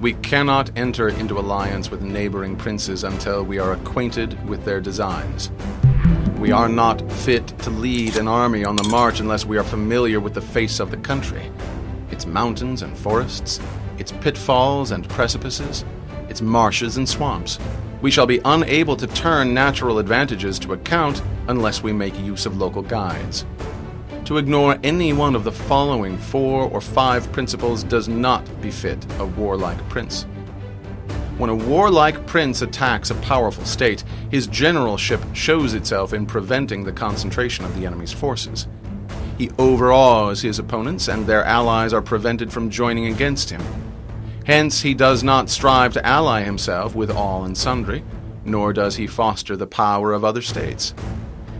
We cannot enter into alliance with neighboring princes until we are acquainted with their designs. We are not fit to lead an army on the march unless we are familiar with the face of the country, its mountains and forests, its pitfalls and precipices, its marshes and swamps. We shall be unable to turn natural advantages to account unless we make use of local guides. To ignore any one of the following 4 or 5 principles does not befit a warlike prince. When a warlike prince attacks a powerful state, his generalship shows itself in preventing the concentration of the enemy's forces. He overawes his opponents, and their allies are prevented from joining against him. Hence, he does not strive to ally himself with all and sundry, nor does he foster the power of other states.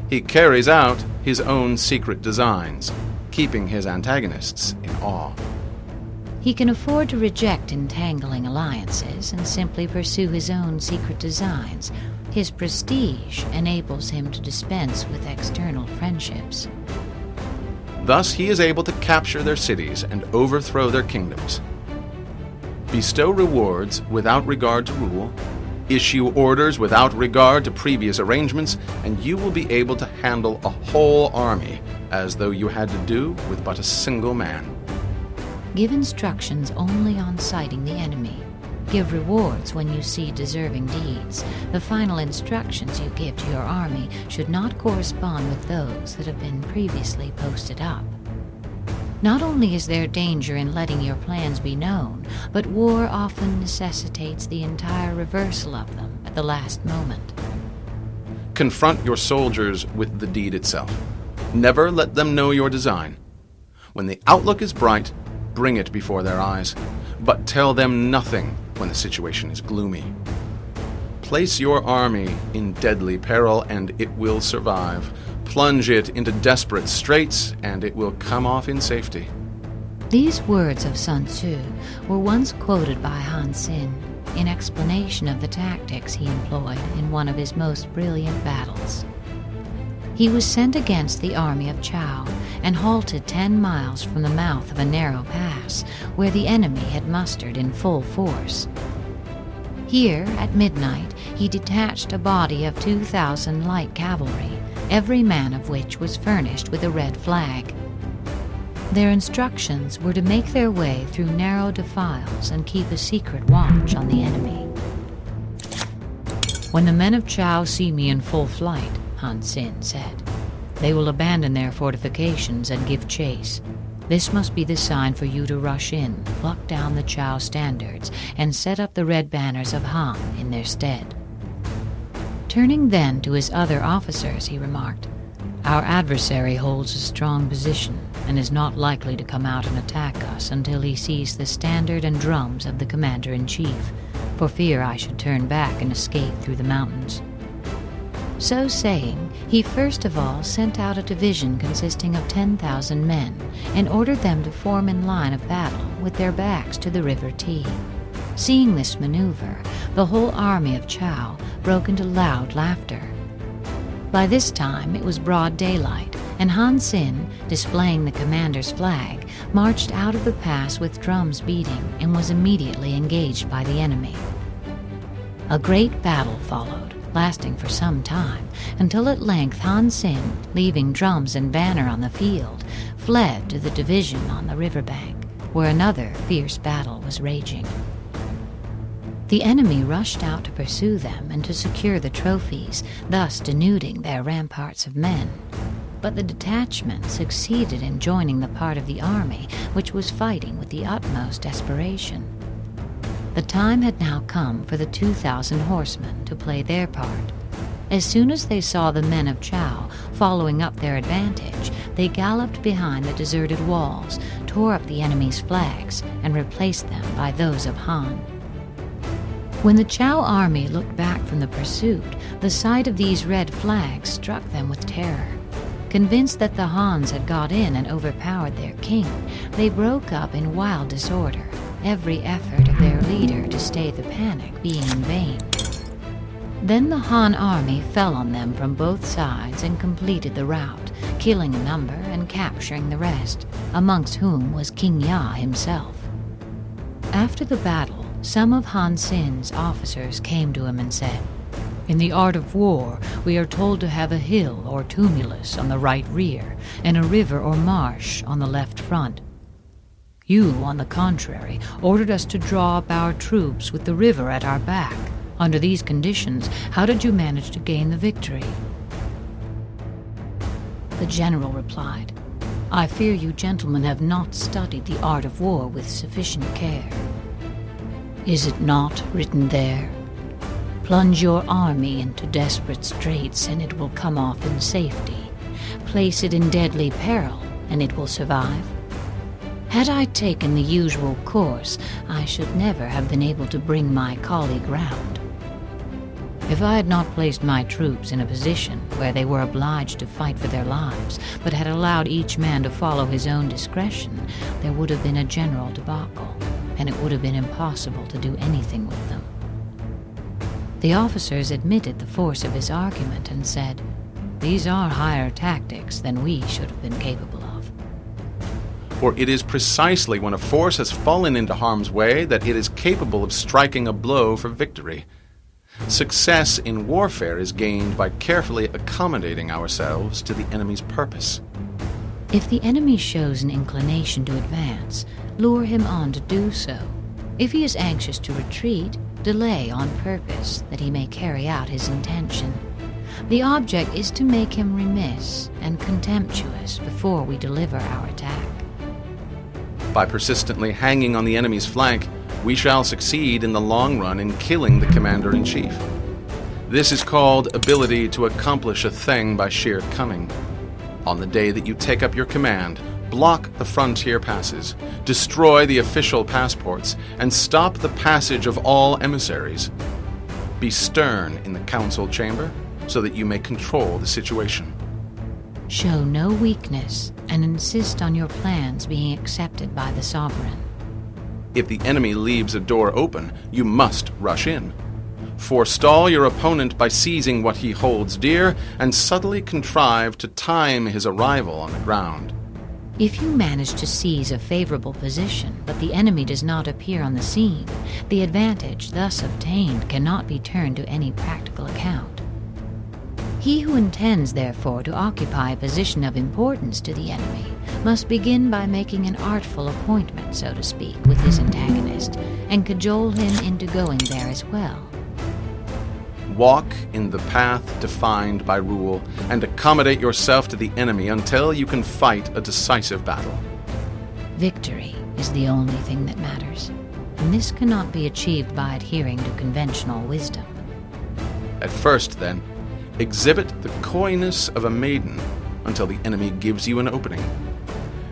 He carries out his own secret designs, keeping his antagonists in awe. He can afford to reject entangling alliances and simply pursue his own secret designs. His prestige enables him to dispense with external friendships. Thus he is able to capture their cities and overthrow their kingdoms. Bestow rewards without regard to rule, issue orders without regard to previous arrangements, and you will be able to handle a whole army as though you had to do with but a single man. Give instructions only on sighting the enemy. Give rewards when you see deserving deeds. The final instructions you give to your army should not correspond with those that have been previously posted up. Not only is there danger in letting your plans be known, but war often necessitates the entire reversal of them at the last moment. Confront your soldiers with the deed itself. Never let them know your design. When the outlook is bright, bring it before their eyes, but tell them nothing when the situation is gloomy. Place your army in deadly peril, and it will survive. Plunge it into desperate straits, and it will come off in safety. These words of Sun Tzu were once quoted by Han Xin in explanation of the tactics he employed in one of his most brilliant battles. He was sent against the army of Chao and halted 10 miles from the mouth of a narrow pass where the enemy had mustered in full force. Here, at midnight, he detached a body of 2,000 light cavalry, every man of which was furnished with a red flag. Their instructions were to make their way through narrow defiles and keep a secret watch on the enemy. "When the men of Chao see me in full flight," Han Xin said, "they will abandon their fortifications and give chase. This must be the sign for you to rush in, pluck down the Chao standards, and set up the red banners of Han in their stead." Turning then to his other officers, he remarked, "Our adversary holds a strong position and is not likely to come out and attack us until he sees the standard and drums of the commander-in-chief, for fear I should turn back and escape through the mountains. So saying, he first of all sent out a division consisting of 10,000 men and ordered them to form in line of battle with their backs to the River Ti. Seeing this maneuver, the whole army of Chow broke into loud laughter. By this time it was broad daylight, and Han Xin, displaying the commander's flag, marched out of the pass with drums beating and was immediately engaged by the enemy. A great battle followed, lasting for some time, until at length Han Xin, leaving drums and banner on the field, fled to the division on the riverbank, where another fierce battle was raging. The enemy rushed out to pursue them and to secure the trophies, thus denuding their ramparts of men. But the detachment succeeded in joining the part of the army which was fighting with the utmost desperation. The time had now come for the 2,000 horsemen to play their part. As soon as they saw the men of Chow following up their advantage, they galloped behind the deserted walls, tore up the enemy's flags, and replaced them by those of Han. When the Chow army looked back from the pursuit, the sight of these red flags struck them with terror. Convinced that the Hans had got in and overpowered their king, they broke up in wild disorder, every effort of their leader to stay the panic being in vain. Then the Han army fell on them from both sides and completed the rout, killing a number and capturing the rest, amongst whom was King Ya himself. After the battle, some of Han Xin's officers came to him and said, "In the art of war, we are told to have a hill or tumulus on the right rear, and a river or marsh on the left front. You, on the contrary, ordered us to draw up our troops with the river at our back. Under these conditions, how did you manage to gain the victory?" The general replied, "I fear you gentlemen have not studied the art of war with sufficient care. Is it not written there? Plunge your army into desperate straits and it will come off in safety. Place it in deadly peril and it will survive. Had I taken the usual course, I should never have been able to bring my colleague round. If I had not placed my troops in a position where they were obliged to fight for their lives, but had allowed each man to follow his own discretion, there would have been a general debacle, and it would have been impossible to do anything with them." The officers admitted the force of his argument and said, "These are higher tactics than we should have been capable of." For it is precisely when a force has fallen into harm's way that it is capable of striking a blow for victory. Success in warfare is gained by carefully accommodating ourselves to the enemy's purpose. If the enemy shows an inclination to advance, lure him on to do so. If he is anxious to retreat, delay on purpose that he may carry out his intention. The object is to make him remiss and contemptuous before we deliver our attack. By persistently hanging on the enemy's flank, we shall succeed in the long run in killing the commander-in-chief. This is called ability to accomplish a thing by sheer cunning. On the day that you take up your command, block the frontier passes, destroy the official passports, and stop the passage of all emissaries. Be stern in the council chamber so that you may control the situation. Show no weakness and insist on your plans being accepted by the sovereign. If the enemy leaves a door open, you must rush in. Forestall your opponent by seizing what he holds dear and subtly contrive to time his arrival on the ground. If you manage to seize a favorable position, but the enemy does not appear on the scene, the advantage thus obtained cannot be turned to any practical account. He who intends, therefore, to occupy a position of importance to the enemy must begin by making an artful appointment, so to speak, with his antagonist, and cajole him into going there as well. Walk in the path defined by rule, and accommodate yourself to the enemy until you can fight a decisive battle. Victory is the only thing that matters, and this cannot be achieved by adhering to conventional wisdom. At first, then, exhibit the coyness of a maiden until the enemy gives you an opening.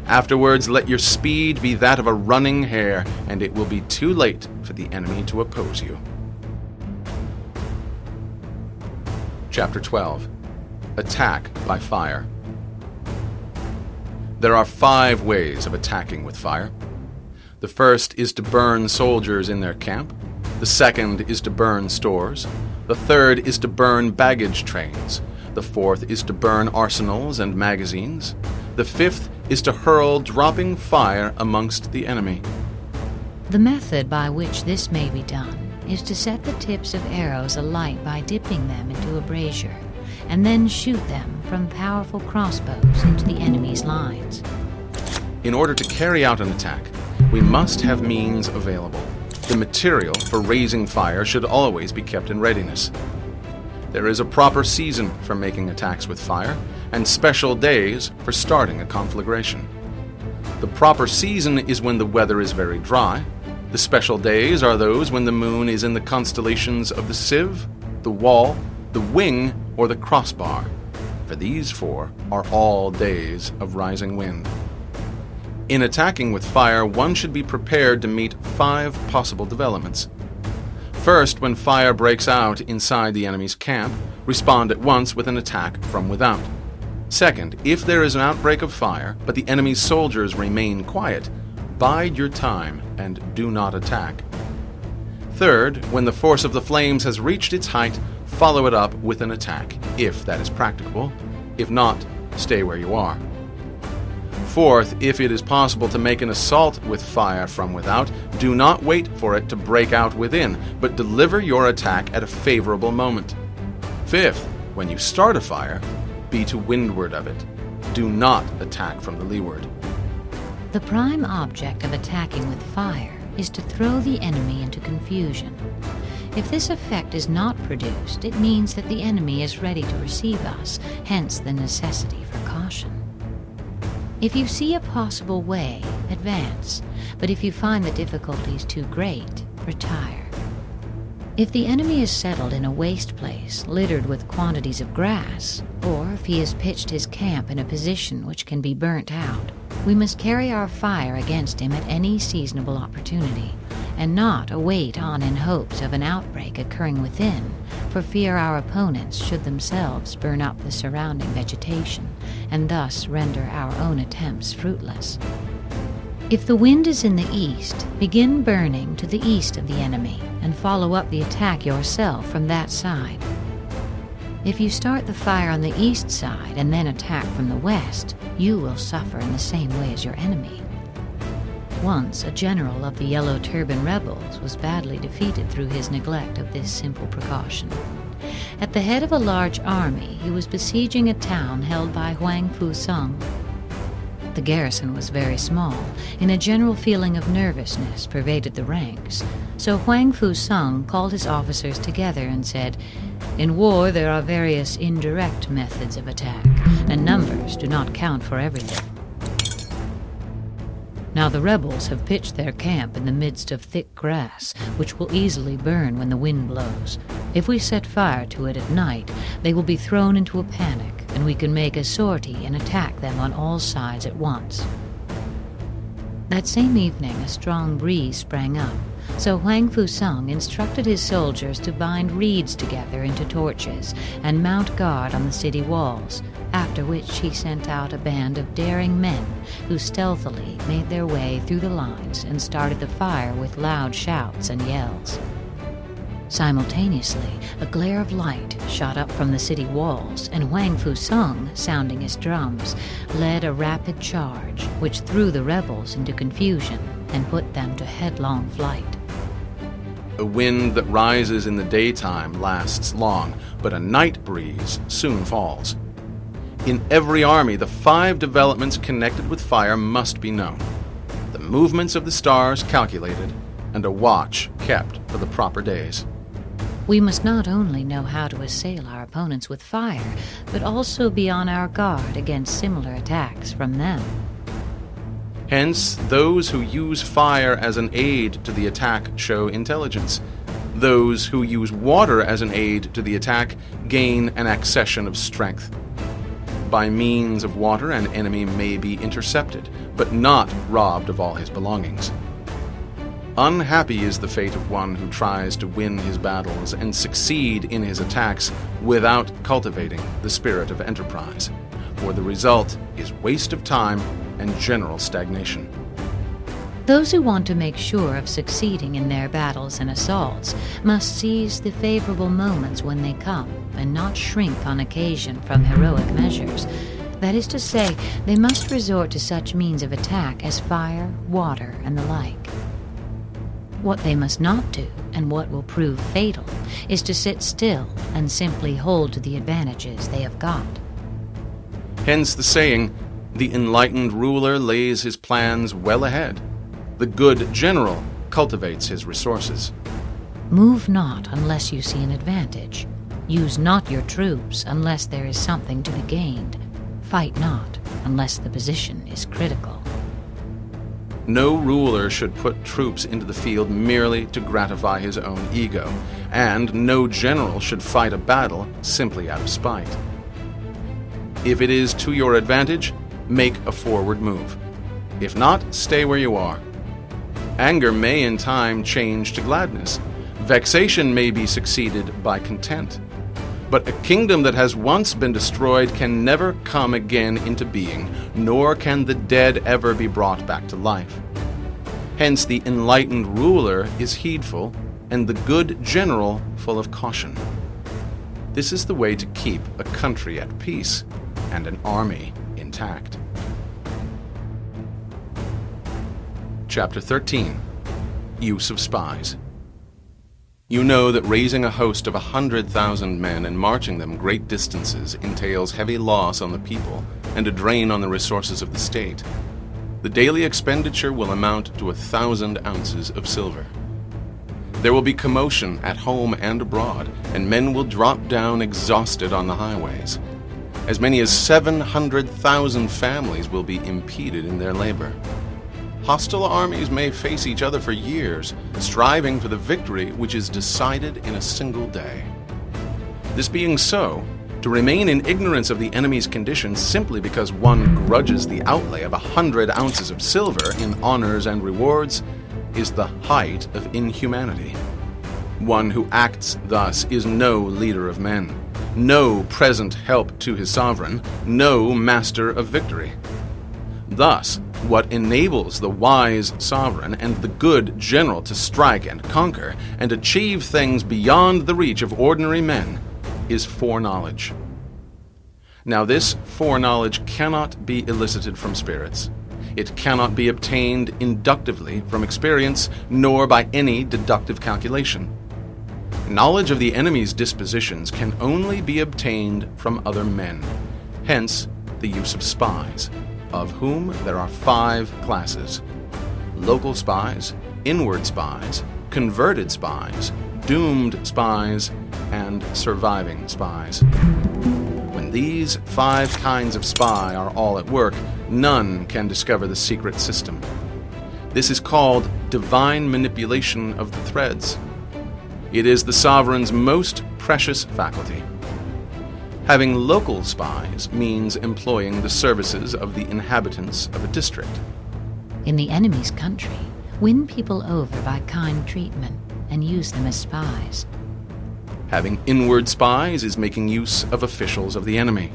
Afterwards, let your speed be that of a running hare, and it will be too late for the enemy to oppose you. Chapter 12. Attack by fire. There are 5 ways of attacking with fire. The first is to burn soldiers in their camp. The second is to burn stores. The third is to burn baggage trains. The fourth is to burn arsenals and magazines. The fifth is to hurl dropping fire amongst the enemy. The method by which this may be done is to set the tips of arrows alight by dipping them into a brazier, and then shoot them from powerful crossbows into the enemy's lines. In order to carry out an attack, we must have means available. The material for raising fire should always be kept in readiness. There is a proper season for making attacks with fire, and special days for starting a conflagration. The proper season is when the weather is very dry. The special days are those when the moon is in the constellations of the sieve, the wall, the wing, or the crossbar, for these 4 are all days of rising wind. In attacking with fire, one should be prepared to meet 5 possible developments. First, when fire breaks out inside the enemy's camp, respond at once with an attack from without. Second, if there is an outbreak of fire, but the enemy's soldiers remain quiet, bide your time and do not attack. Third, when the force of the flames has reached its height, follow it up with an attack, if that is practicable. If not, stay where you are. Fourth, if it is possible to make an assault with fire from without, do not wait for it to break out within, but deliver your attack at a favorable moment. Fifth, when you start a fire, be to windward of it. Do not attack from the leeward. The prime object of attacking with fire is to throw the enemy into confusion. If this effect is not produced, it means that the enemy is ready to receive us, hence the necessity for caution. If you see a possible way, advance, but if you find the difficulties too great, retire. If the enemy is settled in a waste place littered with quantities of grass, or if he has pitched his camp in a position which can be burnt out, we must carry our fire against him at any seasonable opportunity, and not await on in hopes of an outbreak occurring within, for fear our opponents should themselves burn up the surrounding vegetation, and thus render our own attempts fruitless. If the wind is in the east, begin burning to the east of the enemy, and follow up the attack yourself from that side. If you start the fire on the east side and then attack from the west, you will suffer in the same way as your enemy. Once a general of the Yellow Turban rebels was badly defeated through his neglect of this simple precaution. At the head of a large army, he was besieging a town held by Huang Fu-sung. The garrison was very small, and a general feeling of nervousness pervaded the ranks. So Huang Fu-sung called his officers together and said, "In war there are various indirect methods of attack, and numbers do not count for everything. Now the rebels have pitched their camp in the midst of thick grass, which will easily burn when the wind blows. If we set fire to it at night, they will be thrown into a panic, and we can make a sortie and attack them on all sides at once." That same evening a strong breeze sprang up, so Huang Fu-sung instructed his soldiers to bind reeds together into torches and mount guard on the city walls, after which he sent out a band of daring men who stealthily made their way through the lines and started the fire with loud shouts and yells. Simultaneously, a glare of light shot up from the city walls, and Huang Fu-sung, sounding his drums, led a rapid charge which threw the rebels into confusion and put them to headlong flight. A wind that rises in the daytime lasts long, but a night breeze soon falls. In every army, the 5 developments connected with fire must be known. The movements of the stars calculated, and a watch kept for the proper days. We must not only know how to assail our opponents with fire, but also be on our guard against similar attacks from them. Hence, those who use fire as an aid to the attack show intelligence. Those who use water as an aid to the attack gain an accession of strength. By means of water, an enemy may be intercepted, but not robbed of all his belongings. Unhappy is the fate of one who tries to win his battles and succeed in his attacks without cultivating the spirit of enterprise, for the result is waste of time and general stagnation. Those who want to make sure of succeeding in their battles and assaults must seize the favorable moments when they come and not shrink on occasion from heroic measures. That is to say, they must resort to such means of attack as fire, water, and the like. What they must not do, and what will prove fatal, is to sit still and simply hold to the advantages they have got. Hence the saying, the enlightened ruler lays his plans well ahead. The good general cultivates his resources. Move not unless you see an advantage. Use not your troops unless there is something to be gained. Fight not unless the position is critical. No ruler should put troops into the field merely to gratify his own ego, and no general should fight a battle simply out of spite. If it is to your advantage, make a forward move. If not, stay where you are. Anger may in time change to gladness. Vexation may be succeeded by content. But a kingdom that has once been destroyed can never come again into being, nor can the dead ever be brought back to life. Hence the enlightened ruler is heedful, and the good general full of caution. This is the way to keep a country at peace and an army intact. Chapter 13. Use of Spies. You know that raising a host of 100,000 men and marching them great distances entails heavy loss on the people and a drain on the resources of the state. The daily expenditure will amount to 1,000 ounces of silver. There will be commotion at home and abroad, and men will drop down exhausted on the highways. As many as 700,000 families will be impeded in their labor. Hostile armies may face each other for years, striving for the victory which is decided in a single day. This being so, to remain in ignorance of the enemy's condition simply because one grudges the outlay of 100 ounces of silver in honors and rewards is the height of inhumanity. One who acts thus is no leader of men, no present help to his sovereign, no master of victory. Thus, what enables the wise sovereign and the good general to strike and conquer and achieve things beyond the reach of ordinary men is foreknowledge. Now this foreknowledge cannot be elicited from spirits. It cannot be obtained inductively from experience, nor by any deductive calculation. Knowledge of the enemy's dispositions can only be obtained from other men. Hence, the use of spies, of whom there are 5 classes: local spies, inward spies, converted spies, doomed spies, and surviving spies. When these 5 kinds of spy are all at work, none can discover the secret system. This is called divine manipulation of the threads. It is the sovereign's most precious faculty. Having local spies means employing the services of the inhabitants of a district. In the enemy's country, win people over by kind treatment and use them as spies. Having inward spies is making use of officials of the enemy.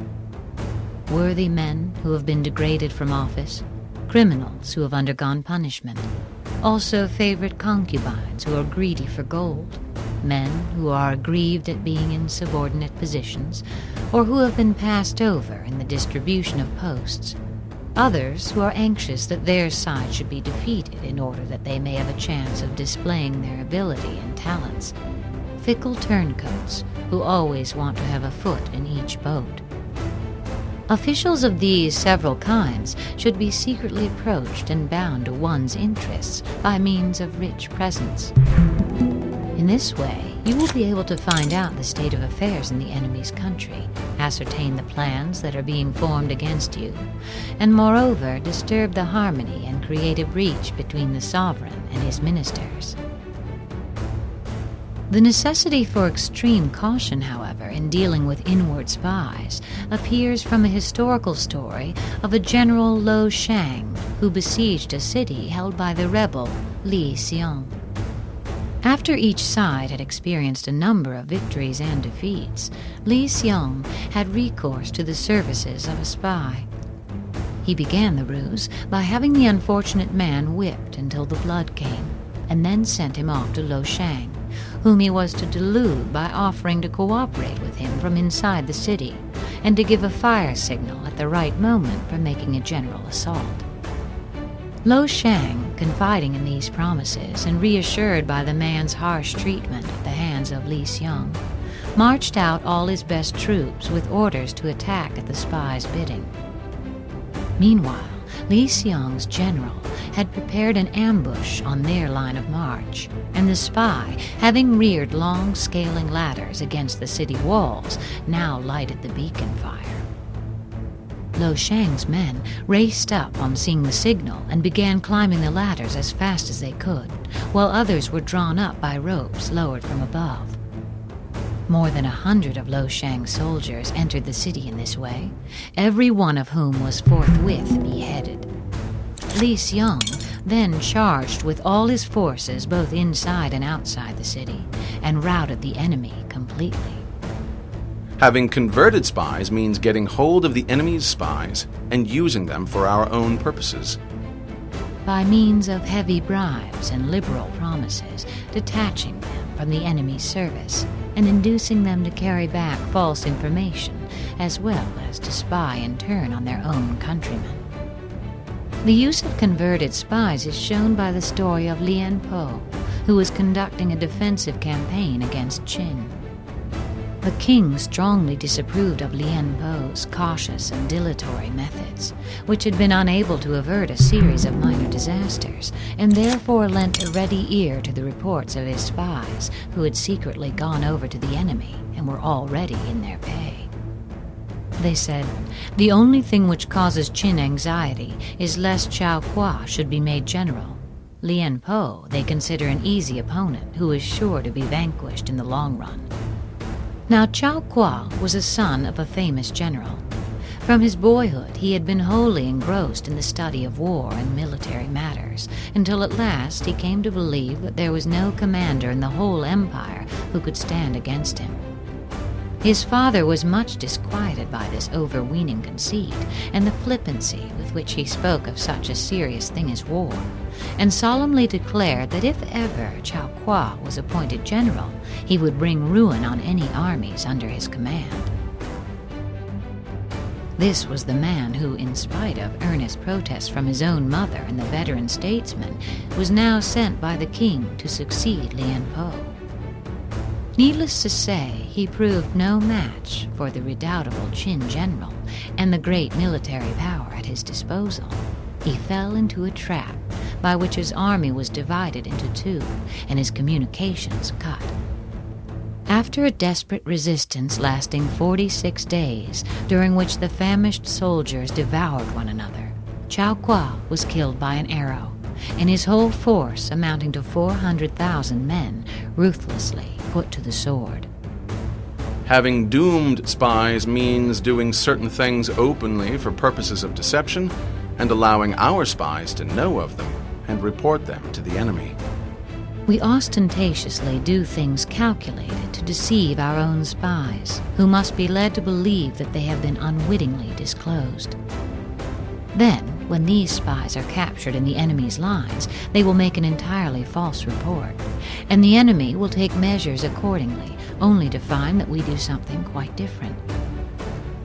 Worthy men who have been degraded from office, criminals who have undergone punishment, also favorite concubines who are greedy for gold, men who are aggrieved at being in subordinate positions, or who have been passed over in the distribution of posts, others who are anxious that their side should be defeated in order that they may have a chance of displaying their ability and talents, fickle turncoats who always want to have a foot in each boat. Officials of these several kinds should be secretly approached and bound to one's interests by means of rich presents. In this way, you will be able to find out the state of affairs in the enemy's country, ascertain the plans that are being formed against you, and moreover disturb the harmony and create a breach between the sovereign and his ministers. The necessity for extreme caution, however, in dealing with inward spies appears from a historical story of a General Lo Shang who besieged a city held by the rebel Li Xiong. After each side had experienced a number of victories and defeats, Li Xiong had recourse to the services of a spy. He began the ruse by having the unfortunate man whipped until the blood came, and then sent him off to Lo Shang, whom he was to delude by offering to cooperate with him from inside the city, and to give a fire signal at the right moment for making a general assault. Lo Shang, confiding in these promises and reassured by the man's harsh treatment at the hands of Li Xiong, marched out all his best troops with orders to attack at the spy's bidding. Meanwhile, Li Xiong's general had prepared an ambush on their line of march, and the spy, having reared long scaling ladders against the city walls, now lighted the beacon fire. Lo Shang's men raced up on seeing the signal and began climbing the ladders as fast as they could, while others were drawn up by ropes lowered from above. More than 100 of Lo Shang's soldiers entered the city in this way, every one of whom was forthwith beheaded. Li Xiong then charged with all his forces both inside and outside the city, and routed the enemy completely. Having converted spies means getting hold of the enemy's spies and using them for our own purposes. By means of heavy bribes and liberal promises, detaching them from the enemy's service and inducing them to carry back false information, as well as to spy in turn on their own countrymen. The use of converted spies is shown by the story of Lian Po, who was conducting a defensive campaign against Qin. The king strongly disapproved of Lian Po's cautious and dilatory methods, which had been unable to avert a series of minor disasters, and therefore lent a ready ear to the reports of his spies, who had secretly gone over to the enemy and were already in their pay. They said, "The only thing which causes Qin anxiety is lest Chao Kwa should be made general. Lian Po they consider an easy opponent who is sure to be vanquished in the long run." Now Chao Kwa was a son of a famous general. From his boyhood he had been wholly engrossed in the study of war and military matters, until at last he came to believe that there was no commander in the whole empire who could stand against him. His father was much disquieted by this overweening conceit and the flippancy with which he spoke of such a serious thing as war, and solemnly declared that if ever Chao Kwa was appointed general, he would bring ruin on any armies under his command. This was the man who, in spite of earnest protests from his own mother and the veteran statesman, was now sent by the king to succeed Lian Po. Needless to say, he proved no match for the redoubtable Qin general and the great military power at his disposal. He fell into a trap by which his army was divided into two and his communications cut. After a desperate resistance lasting 46 days, during which the famished soldiers devoured one another, Chao Kwa was killed by an arrow, and his whole force, amounting to 400,000 men, ruthlessly put to the sword. Having doomed spies means doing certain things openly for purposes of deception and allowing our spies to know of them and report them to the enemy. We ostentatiously do things calculated to deceive our own spies, who must be led to believe that they have been unwittingly disclosed. Then, when these spies are captured in the enemy's lines, they will make an entirely false report, and the enemy will take measures accordingly, only to find that we do something quite different.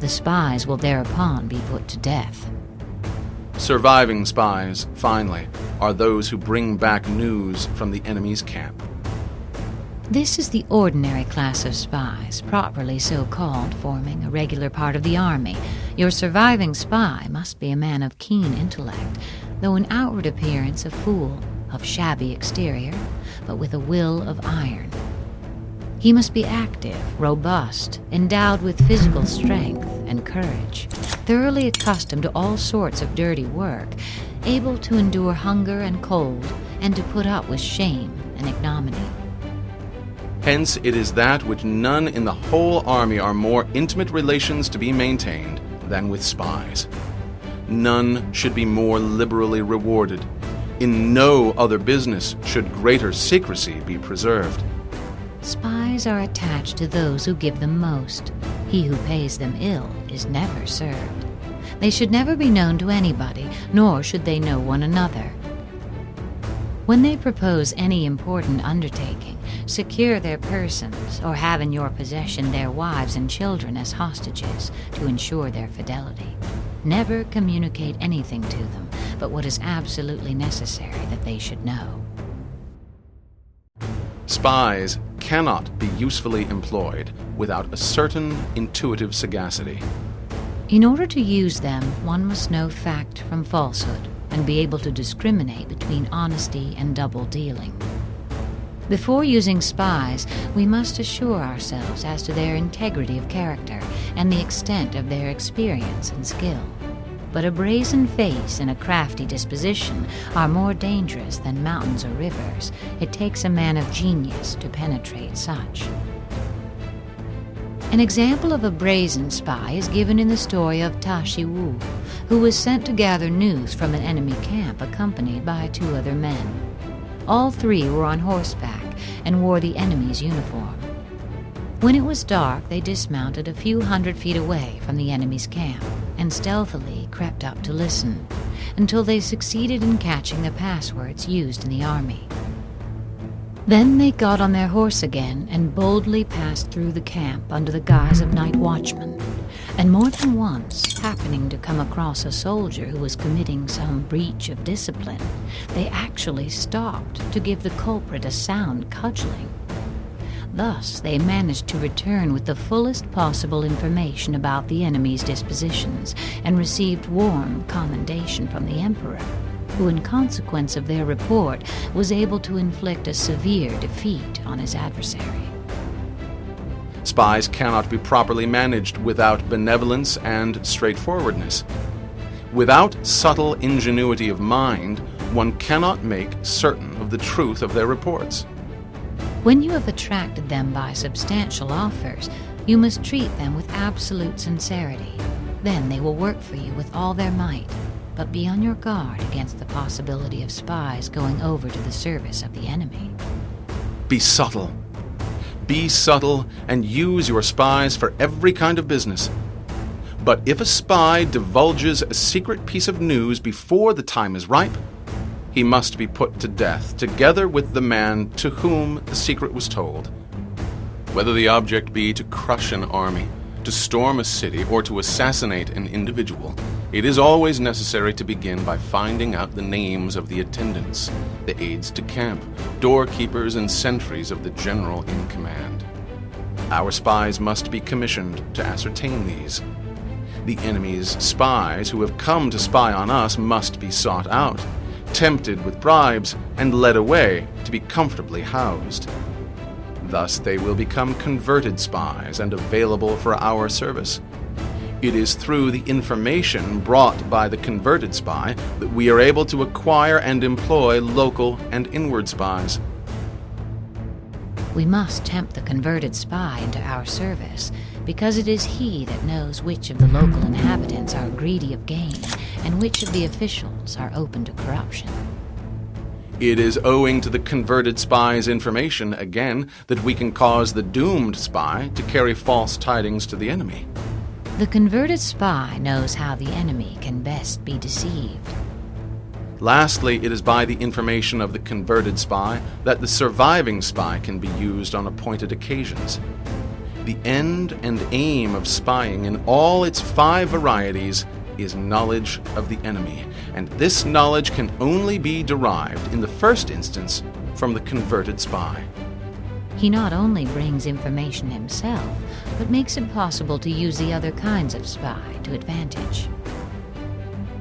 The spies will thereupon be put to death. Surviving spies, finally, are those who bring back news from the enemy's camp. This is the ordinary class of spies, properly so called, forming a regular part of the army. Your surviving spy must be a man of keen intellect, though in outward appearance a fool, of shabby exterior, but with a will of iron. He must be active, robust, endowed with physical strength and courage, thoroughly accustomed to all sorts of dirty work, able to endure hunger and cold, and to put up with shame and ignominy. Hence, it is that which none in the whole army are more intimate relations to be maintained than with spies. None should be more liberally rewarded, In no other business should greater secrecy be preserved. Spies are attached to those who give them most. He who pays them ill is never served. They should never be known to anybody, nor should they know one another. When they propose any important undertaking, secure their persons, or have in your possession their wives and children as hostages to ensure their fidelity. Never communicate anything to them but what is absolutely necessary that they should know. Spies cannot be usefully employed without a certain intuitive sagacity. In order to use them, one must know fact from falsehood and be able to discriminate between honesty and double-dealing. Before using spies, we must assure ourselves as to their integrity of character and the extent of their experience and skill. But a brazen face and a crafty disposition are more dangerous than mountains or rivers. It takes a man of genius to penetrate such. An example of a brazen spy is given in the story of Tashi Wu, who was sent to gather news from an enemy camp accompanied by 2 other men. All 3 were on horseback and wore the enemy's uniform. When it was dark, they dismounted a few hundred feet away from the enemy's camp and stealthily crept up to listen, until they succeeded in catching the passwords used in the army. Then they got on their horse again and boldly passed through the camp under the guise of night watchmen, and more than once, happening to come across a soldier who was committing some breach of discipline, they actually stopped to give the culprit a sound cudgeling. Thus, they managed to return with the fullest possible information about the enemy's dispositions and received warm commendation from the emperor, who, in consequence of their report, was able to inflict a severe defeat on his adversary. Spies cannot be properly managed without benevolence and straightforwardness. Without subtle ingenuity of mind, one cannot make certain of the truth of their reports. When you have attracted them by substantial offers, you must treat them with absolute sincerity. Then they will work for you with all their might, but be on your guard against the possibility of spies going over to the service of the enemy. Be subtle. Be subtle and use your spies for every kind of business. But if a spy divulges a secret piece of news before the time is ripe, he must be put to death, together with the man to whom the secret was told. Whether the object be to crush an army, to storm a city, or to assassinate an individual, it is always necessary to begin by finding out the names of the attendants, the aides de camp, doorkeepers, and sentries of the general in command. Our spies must be commissioned to ascertain these. The enemy's spies who have come to spy on us must be sought out, tempted with bribes, and led away to be comfortably housed. Thus they will become converted spies and available for our service. It is through the information brought by the converted spy that we are able to acquire and employ local and inward spies. We must tempt the converted spy into our service, because it is he that knows which of the local inhabitants are greedy of gain and which of the officials are open to corruption. It is owing to the converted spy's information, again, that we can cause the doomed spy to carry false tidings to the enemy. The converted spy knows how the enemy can best be deceived. Lastly, it is by the information of the converted spy that the surviving spy can be used on appointed occasions. The end and aim of spying in all its 5 varieties is knowledge of the enemy, and this knowledge can only be derived in the first instance from the converted spy. He not only brings information himself, but makes it possible to use the other kinds of spy to advantage.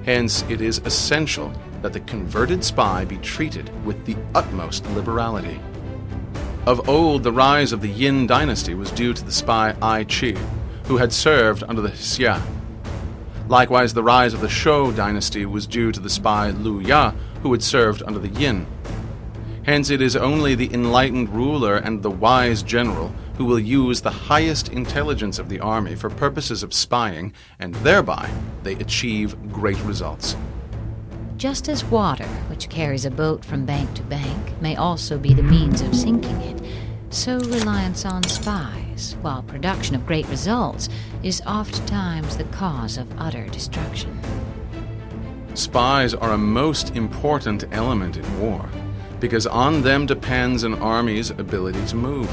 Hence, it is essential that the converted spy be treated with the utmost liberality. Of old, the rise of the Yin dynasty was due to the spy Ai Chi, who had served under the Xia. Likewise, the rise of the Shou dynasty was due to the spy Lu Ya, who had served under the Yin. Hence, it is only the enlightened ruler and the wise general who will use the highest intelligence of the army for purposes of spying, and thereby they achieve great results. Just as water, which carries a boat from bank to bank, may also be the means of sinking it, so reliance on spies, while production of great results, is oftentimes the cause of utter destruction. Spies are a most important element in war, because on them depends an army's ability to move.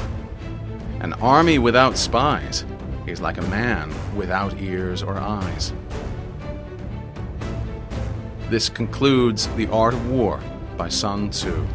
An army without spies is like a man without ears or eyes. This concludes The Art of War by Sun Tzu.